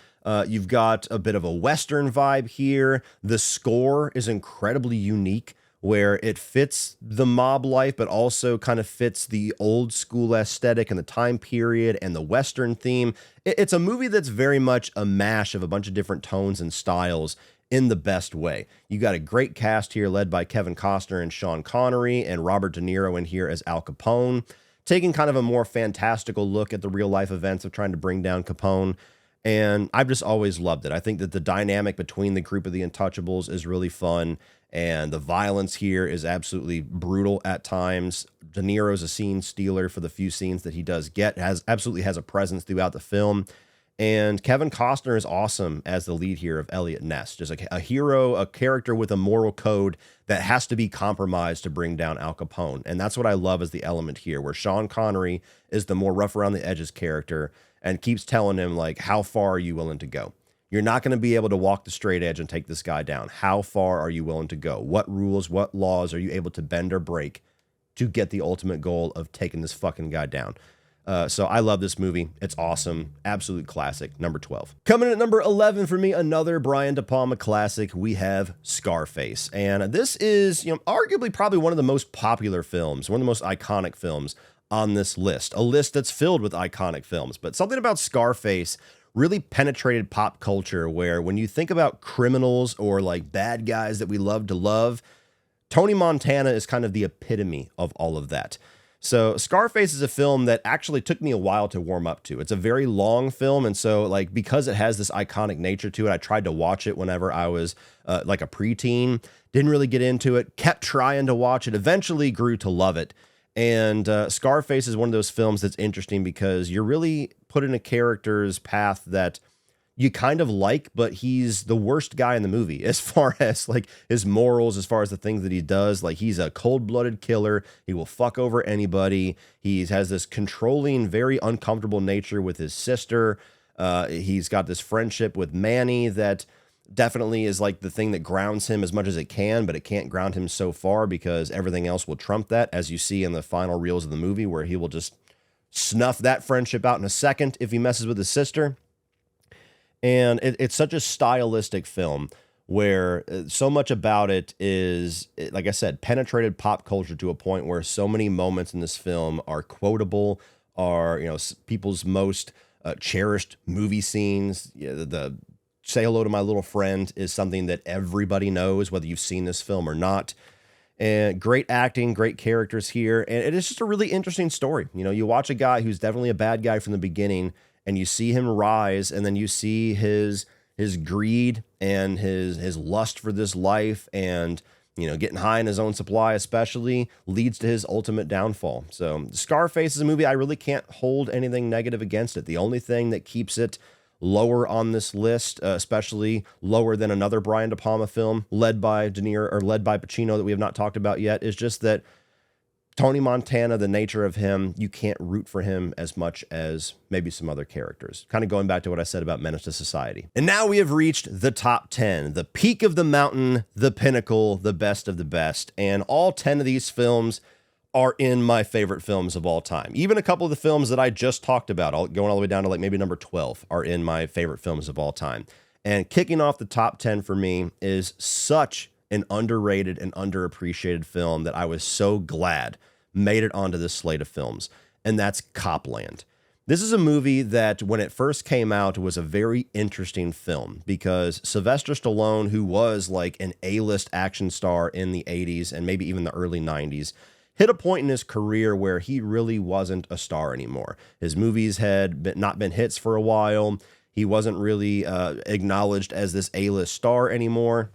You've got a bit of a Western vibe here. The score is incredibly unique, where it fits the mob life, but also kind of fits the old school aesthetic and the time period and the Western theme. It's a movie that's very much a mash of a bunch of different tones and styles in the best way. You got a great cast here led by Kevin Costner and Sean Connery, and Robert De Niro in here as Al Capone, taking kind of a more fantastical look at the real life events of trying to bring down Capone. And I've just always loved it. I think that the dynamic between the group of the Untouchables is really fun, and the violence here is absolutely brutal at times. De Niro's a scene stealer for the few scenes that he does get, absolutely has a presence throughout the film. And Kevin Costner is awesome as the lead here of Elliot Ness, just a hero, a character with a moral code that has to be compromised to bring down Al Capone. And that's what I love as the element here, where Sean Connery is the more rough around the edges character and keeps telling him, like, how far are you willing to go? You're not going to be able to walk the straight edge and take this guy down. How far are you willing to go? What rules, what laws are you able to bend or break to get the ultimate goal of taking this fucking guy down? So I love this movie. It's awesome. Absolute classic. Number 12. Coming in at number 11 for me, another Brian De Palma classic. We have Scarface. And this is, arguably probably one of the most popular films, one of the most iconic films on this list. A list that's filled with iconic films. But something about Scarface really penetrated pop culture, where when you think about criminals or like bad guys that we love to love, Tony Montana is kind of the epitome of all of that. So Scarface is a film that actually took me a while to warm up to. It's a very long film, and so like because it has this iconic nature to it, I tried to watch it whenever I was like a preteen. Didn't really get into it, kept trying to watch it, eventually grew to love it. And Scarface is one of those films that's interesting because you're really put in a character's path that you kind of like, but he's the worst guy in the movie as far as like his morals, as far as the things that he does. Like, he's a cold-blooded killer. He will fuck over anybody. He has this controlling, very uncomfortable nature with his sister. He's got this friendship with Manny that definitely is like the thing that grounds him as much as it can, but it can't ground him so far because everything else will trump that, as you see in the final reels of the movie, where he will just snuff that friendship out in a second if he messes with his sister. And it's such a stylistic film where so much about it is, like I said, penetrated pop culture to a point where so many moments in this film are quotable, are, people's most cherished movie scenes. The say hello to my little friend is something that everybody knows, whether you've seen this film or not. And great acting, great characters here. And it is just a really interesting story. You watch a guy who's definitely a bad guy from the beginning, and you see him rise, and then you see his greed and his lust for this life, and getting high in his own supply especially leads to his ultimate downfall. So Scarface is a movie I really can't hold anything negative against it. The only thing that keeps it lower on this list, especially lower than another Brian De Palma film led by De Niro or led by Pacino that we have not talked about yet, is just that Tony Montana, the nature of him, you can't root for him as much as maybe some other characters. Kind of going back to what I said about Menace to Society. And now we have reached the top 10, the peak of the mountain, the pinnacle, the best of the best. And all 10 of these films are in my favorite films of all time. Even a couple of the films that I just talked about, going all the way down to like maybe number 12, are in my favorite films of all time. And kicking off the top 10 for me is such an underrated and underappreciated film that I was so glad made it onto this slate of films, and that's Copland. This is a movie that when it first came out was a very interesting film because Sylvester Stallone, who was like an A-list action star in the 80s and maybe even the early 90s, hit a point in his career where he really wasn't a star anymore. His movies had not been hits for a while. He wasn't really acknowledged as this A-list star anymore.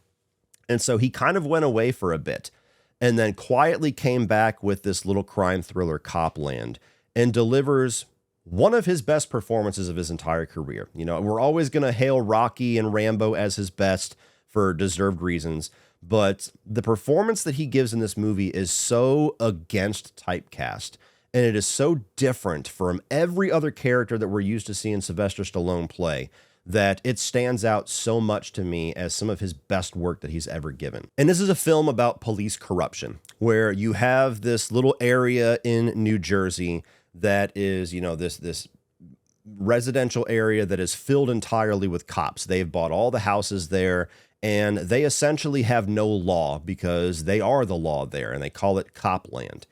And so he kind of went away for a bit and then quietly came back with this little crime thriller, Copland, and delivers one of his best performances of his entire career. We're always going to hail Rocky and Rambo as his best for deserved reasons, but the performance that he gives in this movie is so against typecast, and it is so different from every other character that we're used to seeing Sylvester Stallone play, that it stands out so much to me as some of his best work that he's ever given. And this is a film about police corruption, where you have this little area in New Jersey that is, this residential area that is filled entirely with cops. They've bought all the houses there, And they essentially have no law because they are the law there, and they call it Copland.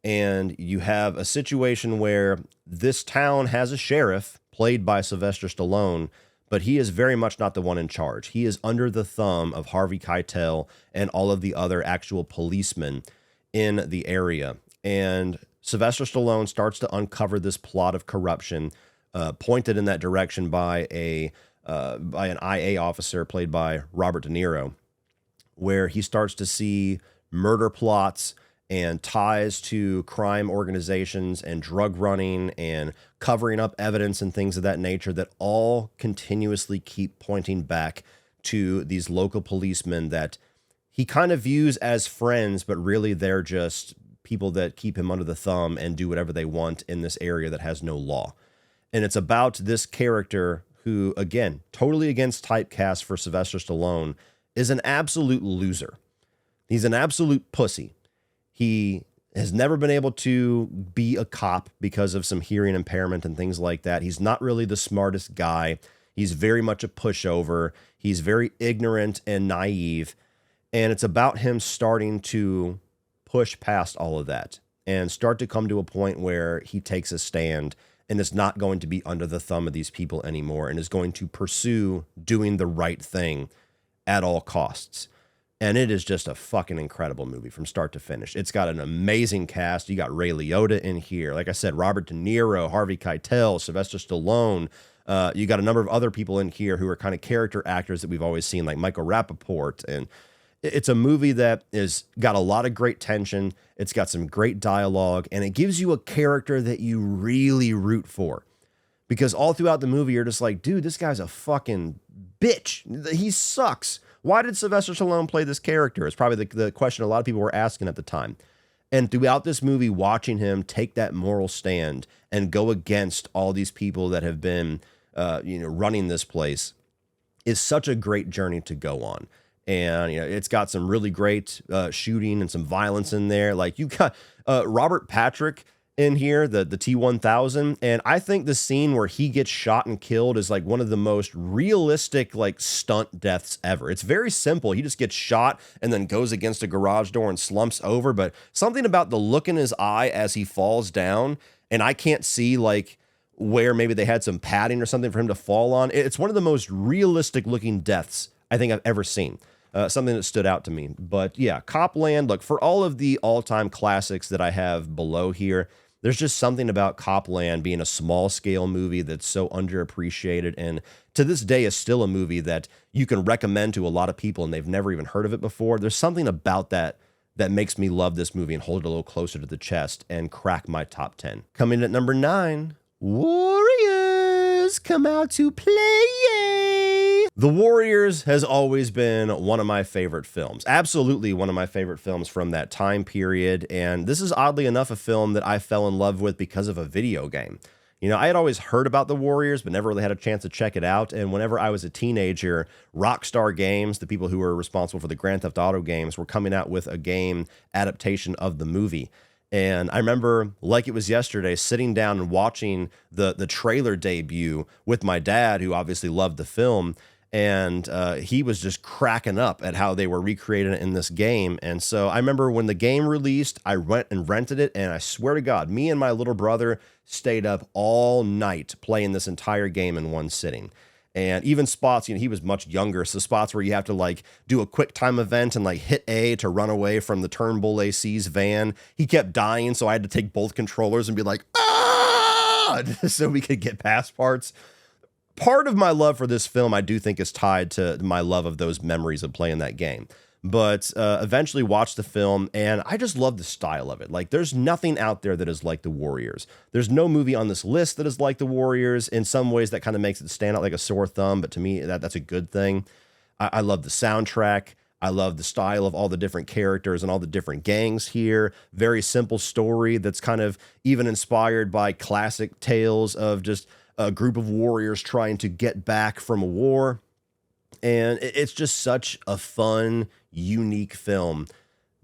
And you have a situation where this town has a sheriff played by Sylvester Stallone, but he is very much not the one in charge. He is under the thumb of Harvey Keitel and all of the other actual policemen in the area. And Sylvester Stallone starts to uncover this plot of corruption, pointed in that direction by an IA officer played by Robert De Niro, where he starts to see murder plots and ties to crime organizations and drug running and covering up evidence and things of that nature that all continuously keep pointing back to these local policemen that he kind of views as friends, but really they're just people that keep him under the thumb and do whatever they want in this area that has no law. And it's about this character who, again, totally against typecast for Sylvester Stallone, is an absolute loser. He's an absolute pussy. He has never been able to be a cop because of some hearing impairment and things like that. He's not really the smartest guy. He's very much a pushover. He's very ignorant and naive. And it's about him starting to push past all of that and start to come to a point where he takes a stand and is not going to be under the thumb of these people anymore and is going to pursue doing the right thing at all costs. And it is just a fucking incredible movie from start to finish. It's got an amazing cast. You got Ray Liotta in here. Like I said, Robert De Niro, Harvey Keitel, Sylvester Stallone. You got a number of other people in here who are kind of character actors that we've always seen, like Michael Rappaport. And it's a movie that is got a lot of great tension. It's got some great dialogue, and it gives you a character that you really root for. Because all throughout the movie, you're just like, dude, this guy's a fucking bitch. He sucks. Why did Sylvester Stallone play this character? It's probably the question a lot of people were asking at the time. And throughout this movie, watching him take that moral stand and go against all these people that have been, running this place is such a great journey to go on. And, it's got some really great shooting and some violence in there. Like you got Robert Patrick in here, the T-1000. And I think the scene where he gets shot and killed is like one of the most realistic, like stunt deaths ever. It's very simple. He just gets shot and then goes against a garage door and slumps over. But something about the look in his eye as he falls down, and I can't see like where maybe they had some padding or something for him to fall on. It's one of the most realistic looking deaths I think I've ever seen. Something that stood out to me. But yeah, Copland, look, for all of the all-time classics that I have below here, there's just something about Copland being a small-scale movie that's so underappreciated, and to this day is still a movie that you can recommend to a lot of people and they've never even heard of it before. There's something about that makes me love this movie and hold it a little closer to the chest and crack my top 10. Coming in at number 9, Warriors come out to play. The Warriors has always been one of my favorite films. Absolutely one of my favorite films from that time period. And this is oddly enough a film that I fell in love with because of a video game. I had always heard about the Warriors, but never really had a chance to check it out. And whenever I was a teenager, Rockstar Games, the people who were responsible for the Grand Theft Auto games, were coming out with a game adaptation of the movie. And I remember, like it was yesterday, sitting down and watching the trailer debut with my dad, who obviously loved the film. And he was just cracking up at how they were recreating it in this game. And so I remember when the game released, I went and rented it. And I swear to God, me and my little brother stayed up all night playing this entire game in one sitting. And even spots, he was much younger. So spots where you have to like do a quick time event and like hit A to run away from the Turnbull AC's van. He kept dying. So I had to take both controllers and be like, ah, so we could get past parts. Part of my love for this film, I do think, is tied to my love of those memories of playing that game. But eventually watched the film, and I just love the style of it. Like, there's nothing out there that is like the Warriors. There's no movie on this list that is like the Warriors. In some ways, that kind of makes it stand out like a sore thumb, but to me, that's a good thing. I love the soundtrack. I love the style of all the different characters and all the different gangs here. Very simple story that's kind of even inspired by classic tales of just a group of warriors trying to get back from a war. And it's just such a fun, unique film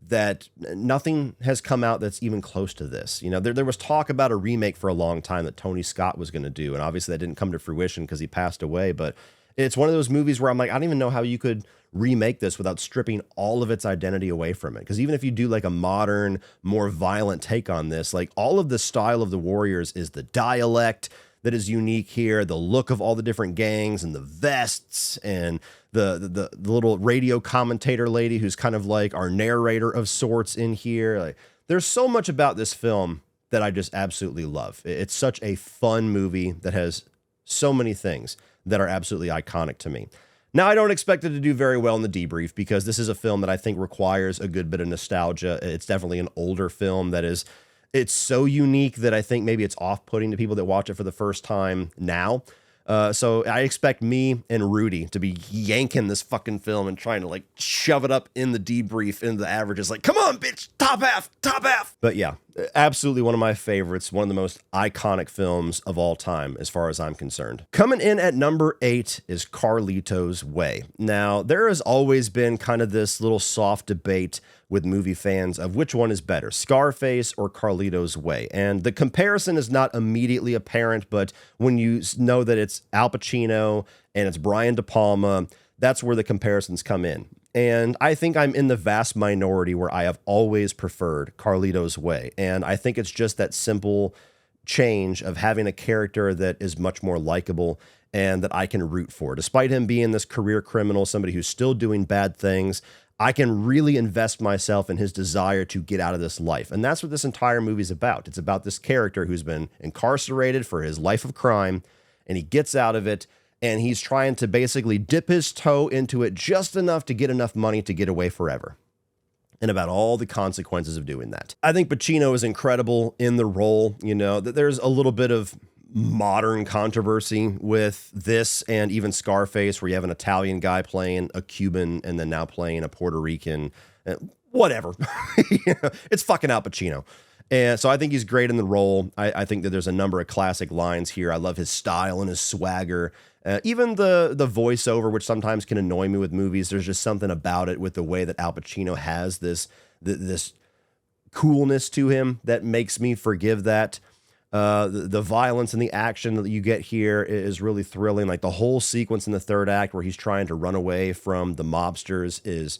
that nothing has come out that's even close to this. There was talk about a remake for a long time that Tony Scott was going to do. And obviously that didn't come to fruition because he passed away. But It's one of those movies where I'm like, I don't even know how you could remake this without stripping all of its identity away from it. Because even if you do like a modern, more violent take on this, like all of the style of the Warriors is the dialect that is unique here, the look of all the different gangs and the vests and the little radio commentator lady who's kind of like our narrator of sorts in here. Like, there's so much about this film that I just absolutely love. It's such a fun movie that has so many things that are absolutely iconic to me. Now, I don't expect it to do very well in the debrief because this is a film that I think requires a good bit of nostalgia. It's definitely an older film it's so unique that I think maybe it's off-putting to people that watch it for the first time now. So I expect me and Rudy to be yanking this fucking film and trying to like shove it up in the debrief into the averages. Like, come on, bitch, top half. But yeah, absolutely one of my favorites, one of the most iconic films of all time, as far as I'm concerned. Coming in at number 8 is Carlito's Way. Now, there has always been kind of this little soft debate with movie fans of which one is better, Scarface or Carlito's Way. And the comparison is not immediately apparent, but when you know that it's Al Pacino and it's Brian De Palma, that's where the comparisons come in. And I think I'm in the vast minority where I have always preferred Carlito's Way. And I think it's just that simple change of having a character that is much more likable and that I can root for. Despite him being this career criminal, somebody who's still doing bad things, I can really invest myself in his desire to get out of this life. And that's what this entire movie is about. It's about this character who's been incarcerated for his life of crime, and he gets out of it, and he's trying to basically dip his toe into it just enough to get enough money to get away forever. And about all the consequences of doing that. I think Pacino is incredible in the role. You know, that there's a little bit of modern controversy with this and even Scarface, where you have an Italian guy playing a Cuban and then now playing a Puerto Rican. Whatever. You know, it's fucking Al Pacino. And so I think he's great in the role. I think that there's a number of classic lines here. I love his style and his swagger. Even the voiceover, which sometimes can annoy me with movies, there's just something about it with the way that Al Pacino has this coolness to him that makes me forgive that. The violence and the action that you get here is really thrilling. Like the whole sequence in the third act where he's trying to run away from the mobsters is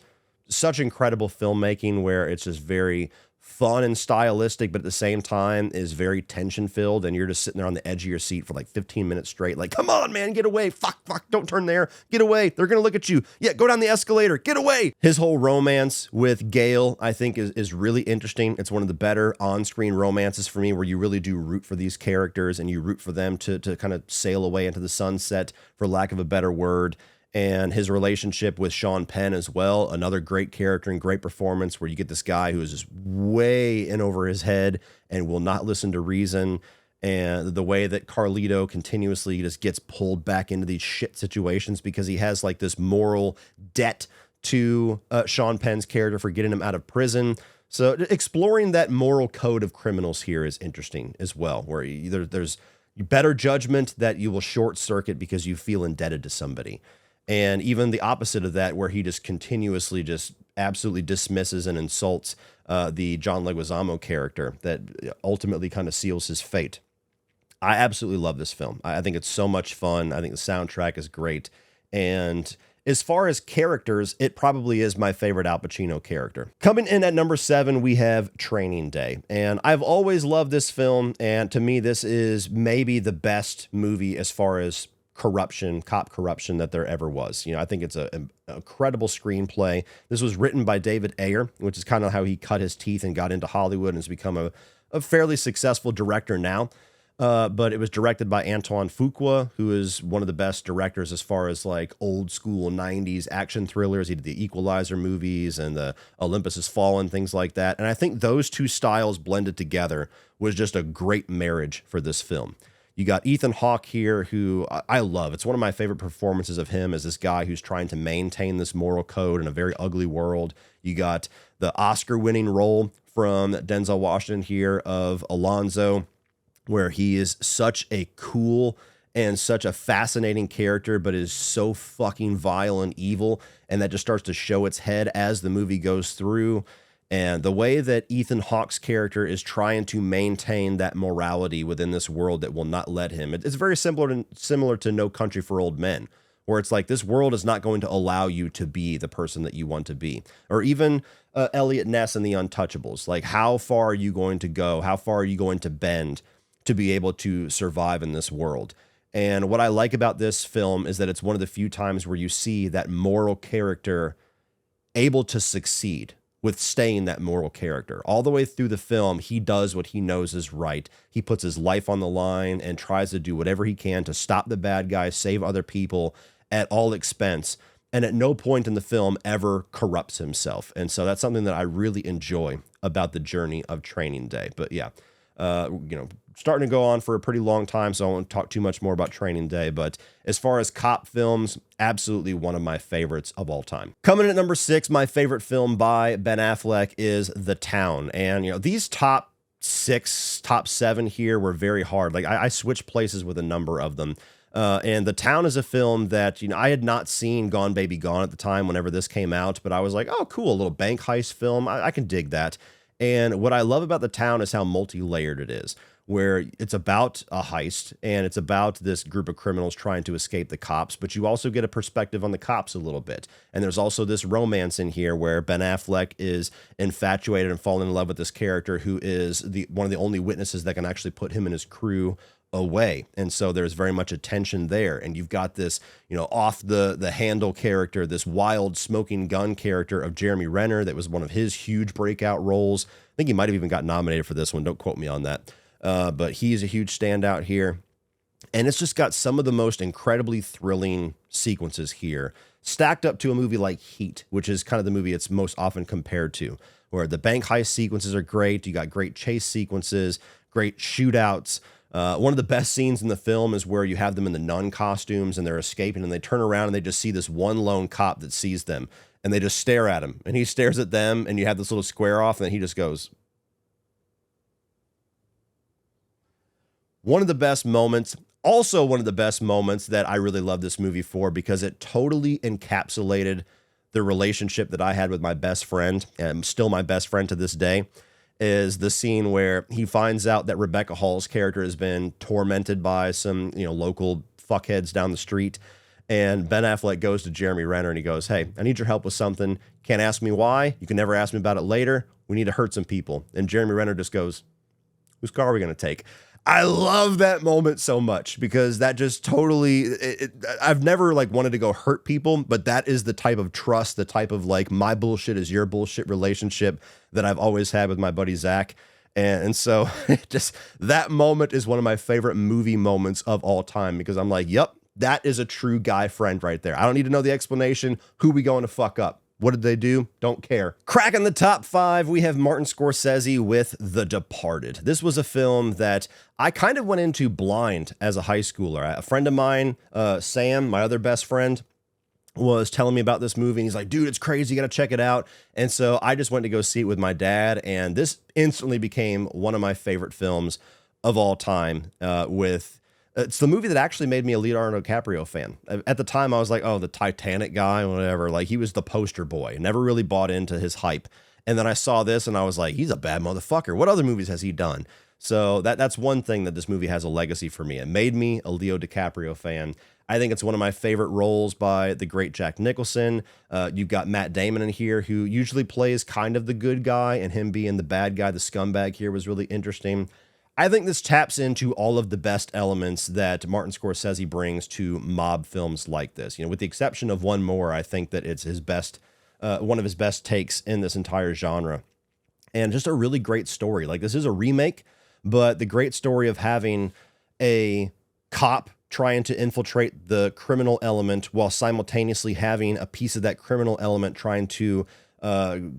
such incredible filmmaking, where it's just very fun and stylistic, but at the same time is very tension filled. And you're just sitting there on the edge of your seat for like 15 minutes straight. Like, come on, man, get away. Fuck, don't turn there. Get away. They're going to look at you. Yeah, go down the escalator. Get away. His whole romance with Gail, I think is really interesting. It's one of the better on-screen romances for me, where you really do root for these characters and you root for them to kind of sail away into the sunset, for lack of a better word. And his relationship with Sean Penn as well, another great character and great performance, where you get this guy who is just way in over his head and will not listen to reason. And the way that Carlito continuously just gets pulled back into these shit situations because he has like this moral debt to Sean Penn's character for getting him out of prison. So exploring that moral code of criminals here is interesting as well, where there's better judgment that you will short circuit because you feel indebted to somebody. And even the opposite of that, where he just continuously just absolutely dismisses and insults the John Leguizamo character that ultimately kind of seals his fate. I absolutely love this film. I think it's so much fun. I think the soundtrack is great. And as far as characters, it probably is my favorite Al Pacino character. Coming in at number 7, we have Training Day. And I've always loved this film. And to me, this is maybe the best movie as far as cop corruption that there ever was. You know, I think it's an incredible screenplay. This was written by David Ayer, which is kind of how he cut his teeth and got into Hollywood and has become a fairly successful director now. But it was directed by Antoine Fuqua, who is one of the best directors as far as like old school 90s action thrillers. He did the Equalizer movies and the Olympus Has Fallen, things like that. And I think those two styles blended together was just a great marriage for this film. You got Ethan Hawke here, who I love. It's one of my favorite performances of him as this guy who's trying to maintain this moral code in a very ugly world. You got the Oscar-winning role from Denzel Washington here of Alonzo, where he is such a cool and such a fascinating character, but is so fucking vile and evil, and that just starts to show its head as the movie goes through. And the way that Ethan Hawke's character is trying to maintain that morality within this world that will not let him. It's very similar to No Country for Old Men, where it's like this world is not going to allow you to be the person that you want to be. Or even Elliot Ness and the Untouchables. Like, how far are you going to go? How far are you going to bend to be able to survive in this world? And what I like about this film is that it's one of the few times where you see that moral character able to succeed with staying that moral character. All the way through the film, he does what he knows is right. He puts his life on the line and tries to do whatever he can to stop the bad guys, save other people at all expense. And at no point in the film ever corrupts himself. And so that's something that I really enjoy about the journey of Training Day. But yeah, starting to go on for a pretty long time, so I won't talk too much more about Training Day. But as far as cop films, absolutely one of my favorites of all time. Coming in at number 6, my favorite film by Ben Affleck is The Town. And, these top 7 here were very hard. Like, I switched places with a number of them. And The Town is a film that, I had not seen Gone Baby Gone at the time whenever this came out, but I was like, oh, cool, a little bank heist film. I can dig that. And what I love about The Town is how multi-layered it is, where it's about a heist and it's about this group of criminals trying to escape the cops, but you also get a perspective on the cops a little bit. And there's also this romance in here where Ben Affleck is infatuated and falling in love with this character who is one of the only witnesses that can actually put him and his crew away. And so there's very much a tension there. And you've got this, off the handle character, this wild smoking gun character of Jeremy Renner that was one of his huge breakout roles. I think he might have even got nominated for this one. Don't quote me on that. But he's a huge standout here. And it's just got some of the most incredibly thrilling sequences here, stacked up to a movie like Heat, which is kind of the movie it's most often compared to, where the bank heist sequences are great. You got great chase sequences, great shootouts. One of the best scenes in the film is where you have them in the nun costumes and they're escaping and they turn around and they just see this one lone cop that sees them and they just stare at him and he stares at them and you have this little square off and then he just goes. One of the best moments, also one of the best moments that I really love this movie for because it totally encapsulated the relationship that I had with my best friend and still my best friend to this day, is the scene where he finds out that Rebecca Hall's character has been tormented by some, local fuckheads down the street. And Ben Affleck goes to Jeremy Renner and he goes, hey, I need your help with something. Can't ask me why. You can never ask me about it later. We need to hurt some people. And Jeremy Renner just goes, whose car are we going to take? I love that moment so much because that just totally, I've never wanted to go hurt people, but that is the type of trust, the type of my bullshit is your bullshit relationship that I've always had with my buddy Zach. And so just that moment is one of my favorite movie moments of all time because I'm like, yep, that is a true guy friend right there. I don't need to know the explanation. Who we going to fuck up? What did they do? Don't care. Cracking the top 5, we have Martin Scorsese with The Departed. This was a film that I kind of went into blind as a high schooler. A friend of mine, Sam, my other best friend, was telling me about this movie and he's like, dude, it's crazy, you gotta check it out. And so I just went to go see it with my dad and this instantly became one of my favorite films of all time. It's the movie that actually made me a Leonardo DiCaprio fan. At the time, I was like, oh, the Titanic guy, whatever. He was the poster boy. Never really bought into his hype. And then I saw this and I was like, he's a bad motherfucker. What other movies has he done? So that's one thing that this movie has a legacy for me. It made me a Leo DiCaprio fan. I think it's one of my favorite roles by the great Jack Nicholson. You've got Matt Damon in here, who usually plays kind of the good guy, and him being the bad guy, the scumbag here was really interesting. I think this taps into all of the best elements that Martin Scorsese brings to mob films like this. With the exception of one more, I think that it's his best, one of his best takes in this entire genre. And just a really great story. This is a remake, but the great story of having a cop trying to infiltrate the criminal element while simultaneously having a piece of that criminal element trying to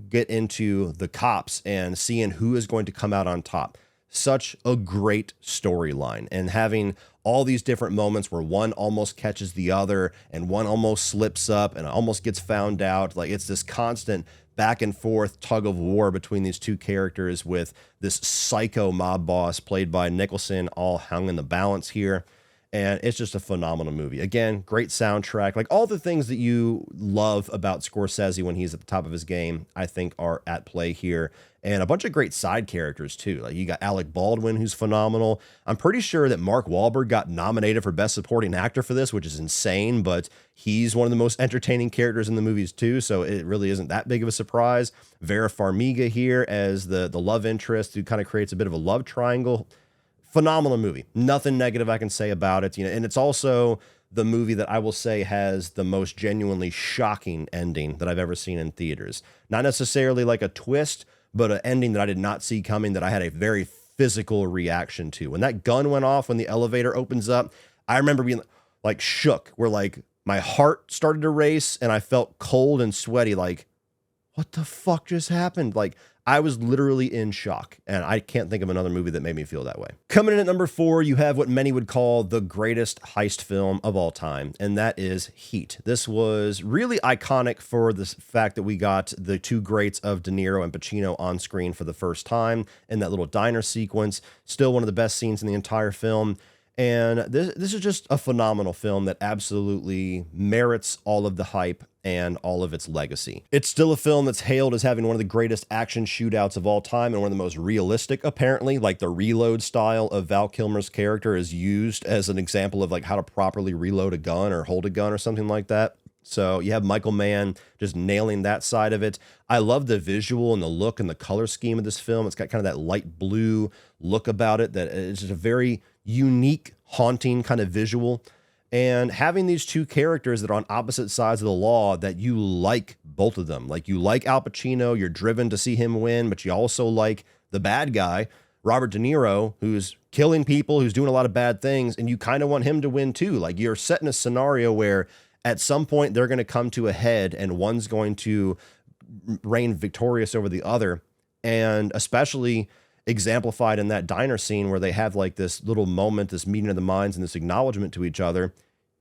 get into the cops and seeing who is going to come out on top. Such a great storyline, and having all these different moments where one almost catches the other and one almost slips up and almost gets found out. It's this constant back and forth tug of war between these two characters with this psycho mob boss played by Nicholson all hung in the balance here. And it's just a phenomenal movie. Again, great soundtrack. Like all the things that you love about Scorsese when he's at the top of his game, I think are at play here. And a bunch of great side characters too. Like you got Alec Baldwin, who's phenomenal. I'm pretty sure that Mark Wahlberg got nominated for Best Supporting Actor for this, which is insane, but he's one of the most entertaining characters in the movies too, so it really isn't that big of a surprise. Vera Farmiga here as the love interest who kind of creates a bit of a love triangle. Phenomenal movie. Nothing negative I can say about it. And it's also the movie that I will say has the most genuinely shocking ending that I've ever seen in theaters. Not necessarily like a twist, but an ending that I did not see coming, that I had a very physical reaction to. When that gun went off, when the elevator opens up, I remember being like shook, where like my heart started to race and I felt cold and sweaty. Like, what the fuck just happened? Like, I was literally in shock, and I can't think of another movie that made me feel that way. Coming in at number 4, you have what many would call the greatest heist film of all time, and that is Heat. This was really iconic for the fact that we got the two greats of De Niro and Pacino on screen for the first time in that little diner sequence. Still one of the best scenes in the entire film. And this is just a phenomenal film that absolutely merits all of the hype and all of its legacy. It's still a film that's hailed as having one of the greatest action shootouts of all time and one of the most realistic, apparently. Like the reload style of Val Kilmer's character is used as an example of like how to properly reload a gun or hold a gun or something like that. So you have Michael Mann just nailing that side of it. I love the visual and the look and the color scheme of this film. It's got kind of that light blue look about it that is just a very unique, haunting kind of visual. And having these two characters that are on opposite sides of the law, that you like both of them. Like you like Al Pacino, you're driven to see him win, but you also like the bad guy, Robert De Niro, who's killing people, who's doing a lot of bad things, and you kind of want him to win too. Like you're set in a scenario where at some point they're going to come to a head and one's going to reign victorious over the other. And especially exemplified in that diner scene where they have like this little moment, this meeting of the minds and this acknowledgement to each other.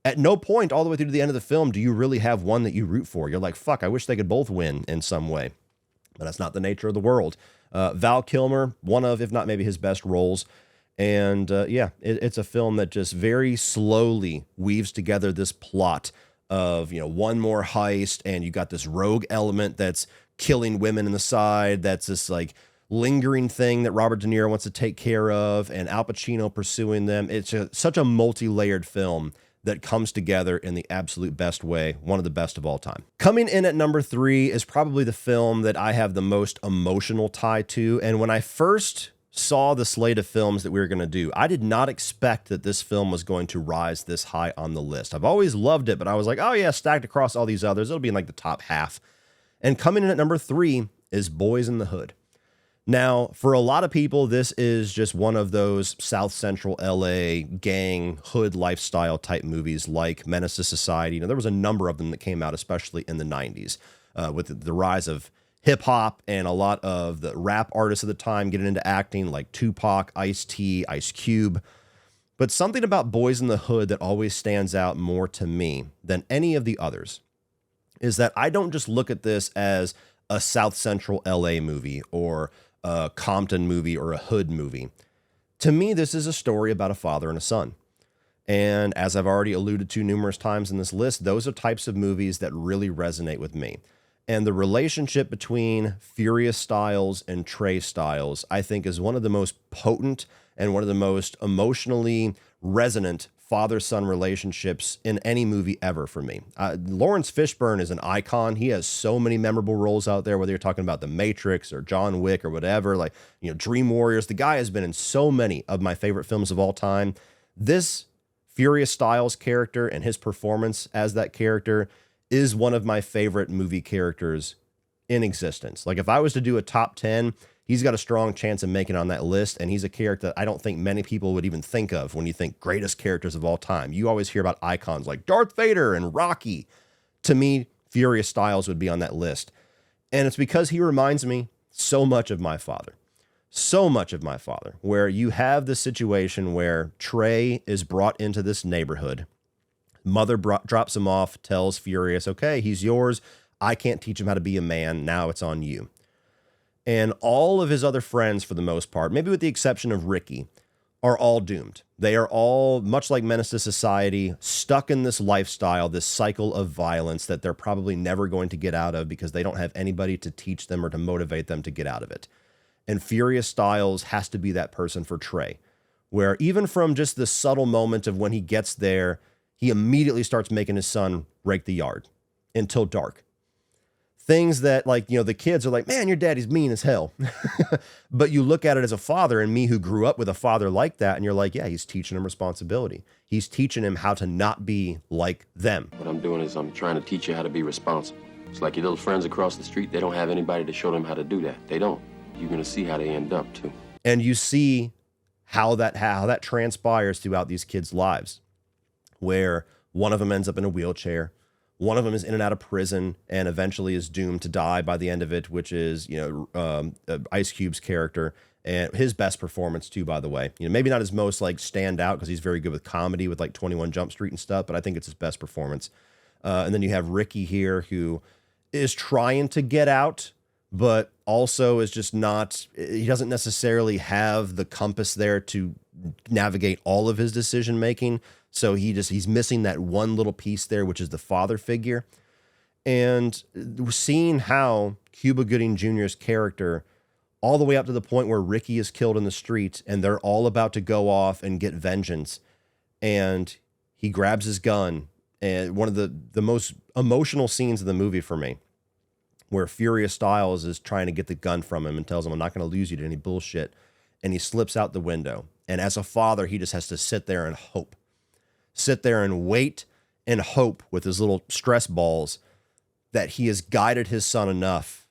At no point all the way through to the end of the film do you really have one that you root for. You're like, fuck, I wish they could both win in some way. But that's not the nature of the world. Val Kilmer, one of, if not maybe his best roles. And it's a film that just very slowly weaves together this plot of, you know, one more heist, and you got this rogue element that's killing women in the side. That's this like lingering thing that Robert De Niro wants to take care of, and Al Pacino pursuing them. It's such a multi-layered film that comes together in the absolute best way, one of the best of all time. Coming in at number 3 is probably the film that I have the most emotional tie to, and when I first saw the slate of films that we were going to do, I did not expect that this film was going to rise this high on the list. I've always loved it, but I was like, oh yeah, stacked across all these others, it'll be in like the top half. And coming in at number 3 is Boys in the Hood. Now, for a lot of people, this is just one of those South Central LA gang hood lifestyle type movies like Menace to Society. Now, there was a number of them that came out, especially in the 90s, with the rise of hip hop and a lot of the rap artists of the time getting into acting like Tupac, Ice-T, Ice Cube. But something about Boys in the Hood that always stands out more to me than any of the others is that I don't just look at this as a South Central LA movie or a Compton movie or a hood movie. To me, this is a story about a father and a son. And as I've already alluded to numerous times in this list, those are types of movies that really resonate with me. And the relationship between Furious Styles and Trey Styles, I think, is one of the most potent and one of the most emotionally resonant father-son relationships in any movie ever for me. Lawrence Fishburne is an icon. He has so many memorable roles out there, whether you're talking about The Matrix or John Wick or whatever, like, you know, Dream Warriors. The guy has been in so many of my favorite films of all time. This Furious Styles character and his performance as that character is one of my favorite movie characters in existence. Like if I was to do a top 10, he's got a strong chance of making it on that list. And he's a character that I don't think many people would even think of when you think greatest characters of all time. You always hear about icons like Darth Vader and Rocky. To me, Furious Styles would be on that list. And it's because he reminds me so much of my father. So much of my father, where you have the situation where Trey is brought into this neighborhood. Mother drops him off, tells Furious, okay, he's yours. I can't teach him how to be a man. Now it's on you. And all of his other friends, for the most part, maybe with the exception of Ricky, are all doomed. They are all, much like Menace to Society, stuck in this lifestyle, this cycle of violence that they're probably never going to get out of because they don't have anybody to teach them or to motivate them to get out of it. And Furious Styles has to be that person for Trey, where even from just the subtle moment of when he gets there, he immediately starts making his son rake the yard until dark. Things that, like, the kids are like, man, your daddy's mean as hell. But you look at it as a father, and me who grew up with a father like that, and you're like, yeah, he's teaching him responsibility. He's teaching him how to not be like them. What I'm doing is I'm trying to teach you how to be responsible. It's like your little friends across the street, they don't have anybody to show them how to do that. They don't. You're going to see how they end up, too. And you see how that transpires throughout these kids' lives, where one of them ends up in a wheelchair. One of them is in and out of prison and eventually is doomed to die by the end of it, which is, Ice Cube's character, and his best performance too, by the way. Maybe not his most like stand out because he's very good with comedy with like 21 Jump Street and stuff, but I think it's his best performance. And then you have Ricky here, who is trying to get out, but also is just not, he doesn't necessarily have the compass there to navigate all of his decision making. So he's missing that one little piece there, which is the father figure. And seeing how Cuba Gooding Jr.'s character, all the way up to the point where Ricky is killed in the street and they're all about to go off and get vengeance. And he grabs his gun, and one of the most emotional scenes of the movie for me, where Furious Styles is trying to get the gun from him and tells him, I'm not going to lose you to any bullshit. And he slips out the window. And as a father, he just has to sit there and hope. Sit there and wait and hope with his little stress balls that he has guided his son enough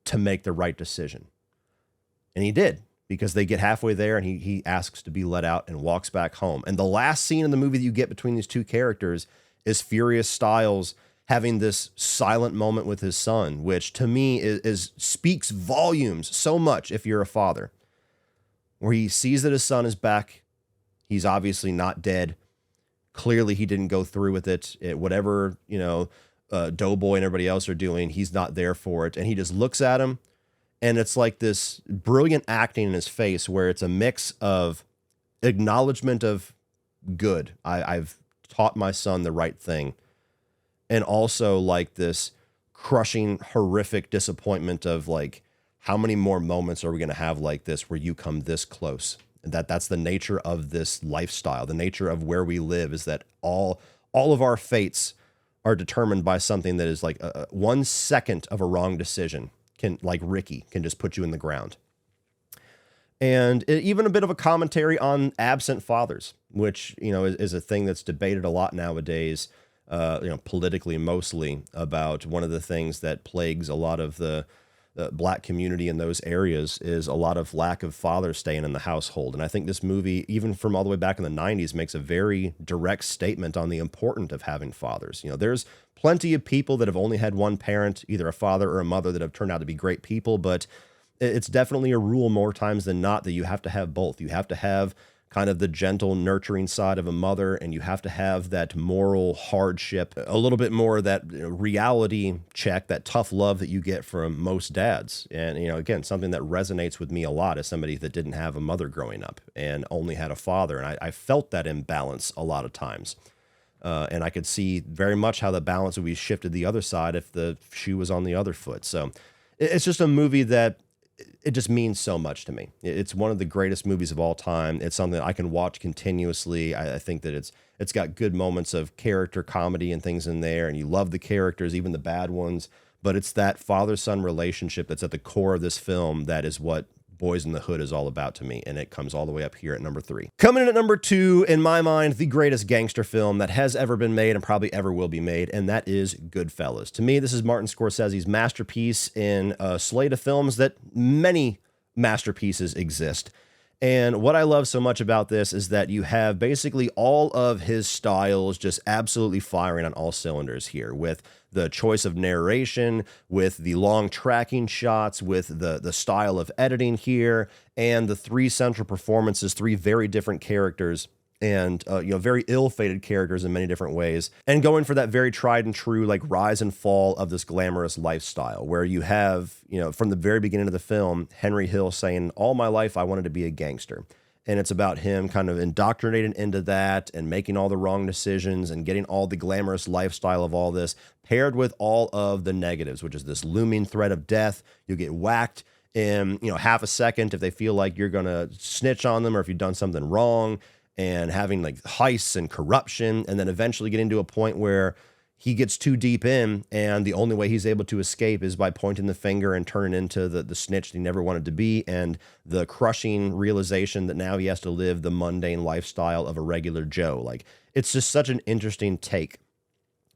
to make the right decision. And he did, because they get halfway there and he asks to be let out and walks back home. And the last scene in the movie that you get between these two characters is Furious Styles having this silent moment with his son, which to me is speaks volumes so much if you're a father, where he sees that his son is back. He's obviously not dead. Clearly, he didn't go through with it. Whatever, Doughboy and everybody else are doing, he's not there for it. And he just looks at him, and it's like this brilliant acting in his face where it's a mix of acknowledgement of good. I've taught my son the right thing. And also like this crushing, horrific disappointment of like, how many more moments are we going to have like this where you come this close? That's the nature of this lifestyle. The nature of where we live is that all of our fates are determined by something that is like 1 second of a wrong decision like Ricky can just put you in the ground. And even a bit of a commentary on absent fathers, which, is a thing that's debated a lot nowadays, politically mostly, about one of the things that plagues a lot of the Black community in those areas is a lot of lack of fathers staying in the household. And I think this movie, even from all the way back in the 90s, makes a very direct statement on the importance of having fathers. There's plenty of people that have only had one parent, either a father or a mother, that have turned out to be great people, but it's definitely a rule more times than not that you have to have both. You have to have kind of the gentle, nurturing side of a mother, and you have to have that moral hardship, a little bit more of that reality check, that tough love that you get from most dads. And, again, something that resonates with me a lot as somebody that didn't have a mother growing up and only had a father. And I felt that imbalance a lot of times. And I could see very much how the balance would be shifted the other side if the shoe was on the other foot. So it's just a movie that it just means so much to me. It's one of the greatest movies of all time. It's something that I can watch continuously. I think that it's got good moments of character comedy and things in there, and you love the characters, even the bad ones. But it's that father-son relationship that's at the core of this film that is what Boys in the Hood is all about to me, and it comes all the way up here at number 3. Coming in at number 2, in my mind, the greatest gangster film that has ever been made and probably ever will be made, and that is Goodfellas. To me, this is Martin Scorsese's masterpiece in a slate of films that many masterpieces exist. And what I love so much about this is that you have basically all of his styles just absolutely firing on all cylinders here, with the choice of narration, with the long tracking shots, with the style of editing here, and the 3 central performances, 3 very different characters, and very ill-fated characters in many different ways, and going for that very tried and true like rise and fall of this glamorous lifestyle, where you have, from the very beginning of the film, Henry Hill saying, all my life I wanted to be a gangster. and it's about him kind of indoctrinated into that and making all the wrong decisions and getting all the glamorous lifestyle of all this, paired with all of the negatives, which is this looming threat of death. You'll get whacked in, half a second if they feel like you're going to snitch on them or if you've done something wrong, and having like heists and corruption, and then eventually get into a point where he gets too deep in, and the only way he's able to escape is by pointing the finger and turning into the snitch that he never wanted to be, and the crushing realization that now he has to live the mundane lifestyle of a regular Joe. Like, it's just such an interesting take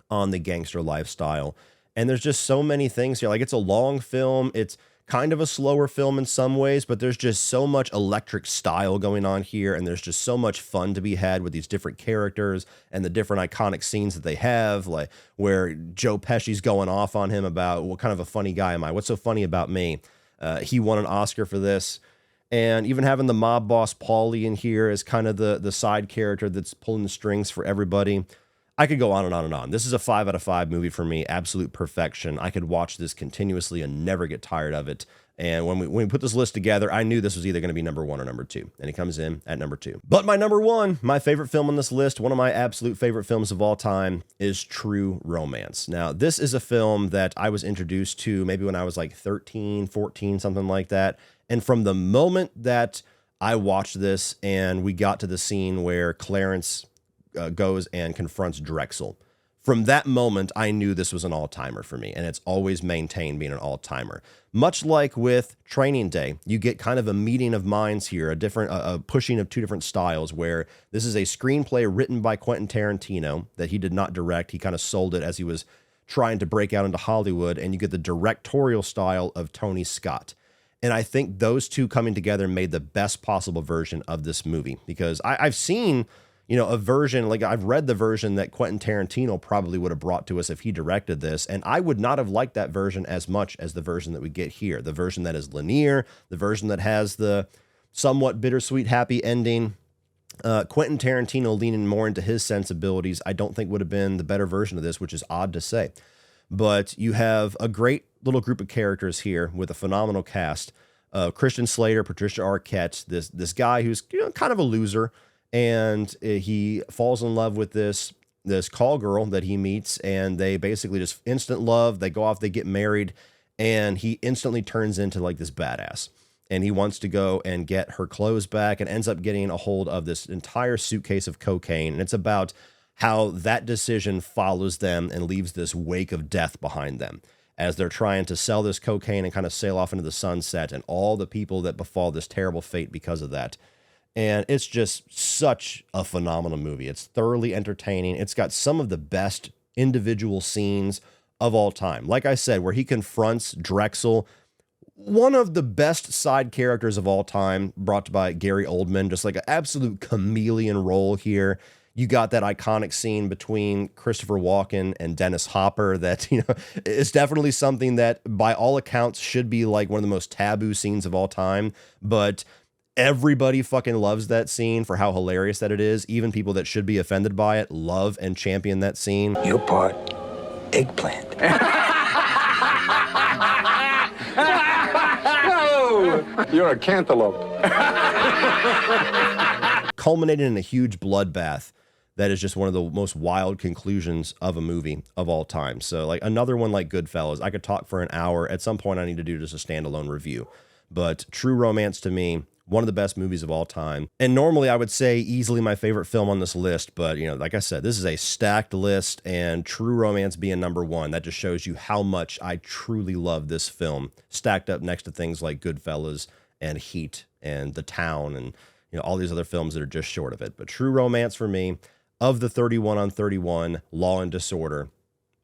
on the gangster lifestyle. And there's just so many things here. Like, it's a long film. It's kind of a slower film in some ways, but there's just so much electric style going on here, and there's just so much fun to be had with these different characters and the different iconic scenes that they have, like where Joe Pesci's going off on him about what kind of a funny guy am I? What's so funny about me? He won an Oscar for this. And even having the mob boss Paulie in here as kind of the side character that's pulling the strings for everybody. I could go on and on and on. This is a 5 out of 5 movie for me. Absolute perfection. I could watch this continuously and never get tired of it. And when we put this list together, I knew this was either going to be number 1 or number 2. And it comes in at number 2. But my number 1, my favorite film on this list, one of my absolute favorite films of all time, is True Romance. Now, this is a film that I was introduced to maybe when I was like 13, 14, something like that. And from the moment that I watched this and we got to the scene where Clarence goes and confronts Drexel, from that moment, I knew this was an all-timer for me, and it's always maintained being an all-timer. Much like with Training Day, you get kind of a meeting of minds here, a pushing of two different styles, where this is a screenplay written by Quentin Tarantino that he did not direct. He kind of sold it as he was trying to break out into Hollywood, and you get the directorial style of Tony Scott. And I think those two coming together made the best possible version of this movie, because I've seen a version, like I've read the version that Quentin Tarantino probably would have brought to us if he directed this, and I would not have liked that version as much as the version that we get here. The version that is linear, the version that has the somewhat bittersweet happy ending. Quentin Tarantino leaning more into his sensibilities, I don't think would have been the better version of this, which is odd to say. But you have a great little group of characters here with a phenomenal cast. Christian Slater, Patricia Arquette, this guy who's kind of a loser, and he falls in love with this call girl that he meets, and they basically just instant love. They go off, they get married, and he instantly turns into like this badass, and he wants to go and get her clothes back, and ends up getting a hold of this entire suitcase of cocaine. And it's about how that decision follows them and leaves this wake of death behind them as they're trying to sell this cocaine and kind of sail off into the sunset, and all the people that befall this terrible fate because of that. And it's just such a phenomenal movie. It's thoroughly entertaining. It's got some of the best individual scenes of all time. Like I said, where he confronts Drexel, one of the best side characters of all time, brought by Gary Oldman, just like an absolute chameleon role here. You got that iconic scene between Christopher Walken and Dennis Hopper that, is definitely something that by all accounts should be like one of the most taboo scenes of all time. But everybody fucking loves that scene for how hilarious that it is. Even people that should be offended by it love and champion that scene. Your part, eggplant. No! You're a cantaloupe. Culminating in a huge bloodbath that is just one of the most wild conclusions of a movie of all time. So like another one like Goodfellas, I could talk for an hour. At some point I need to do just a standalone review. But True Romance, to me, one of the best movies of all time. And normally I would say easily my favorite film on this list, but like I said, this is a stacked list, and True Romance being number 1, that just shows you how much I truly love this film, stacked up next to things like Goodfellas and Heat and The Town and all these other films that are just short of it. But True Romance for me, of the 31 on 31, Law and Disorder,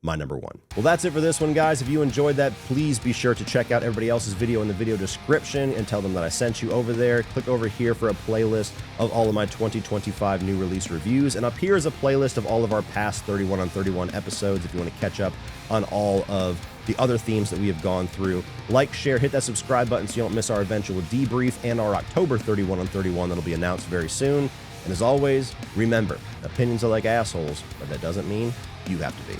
my number 1. Well, that's it for this one, guys. If you enjoyed that, please be sure to check out everybody else's video in the video description and tell them that I sent you over there. Click over here for a playlist of all of my 2025 new release reviews. And up here is a playlist of all of our past 31 on 31 episodes if you want to catch up on all of the other themes that we have gone through. Like, share, hit that subscribe button so you don't miss our eventual debrief and our October 31 on 31 that'll be announced very soon. And as always, remember, opinions are like assholes, but that doesn't mean you have to be.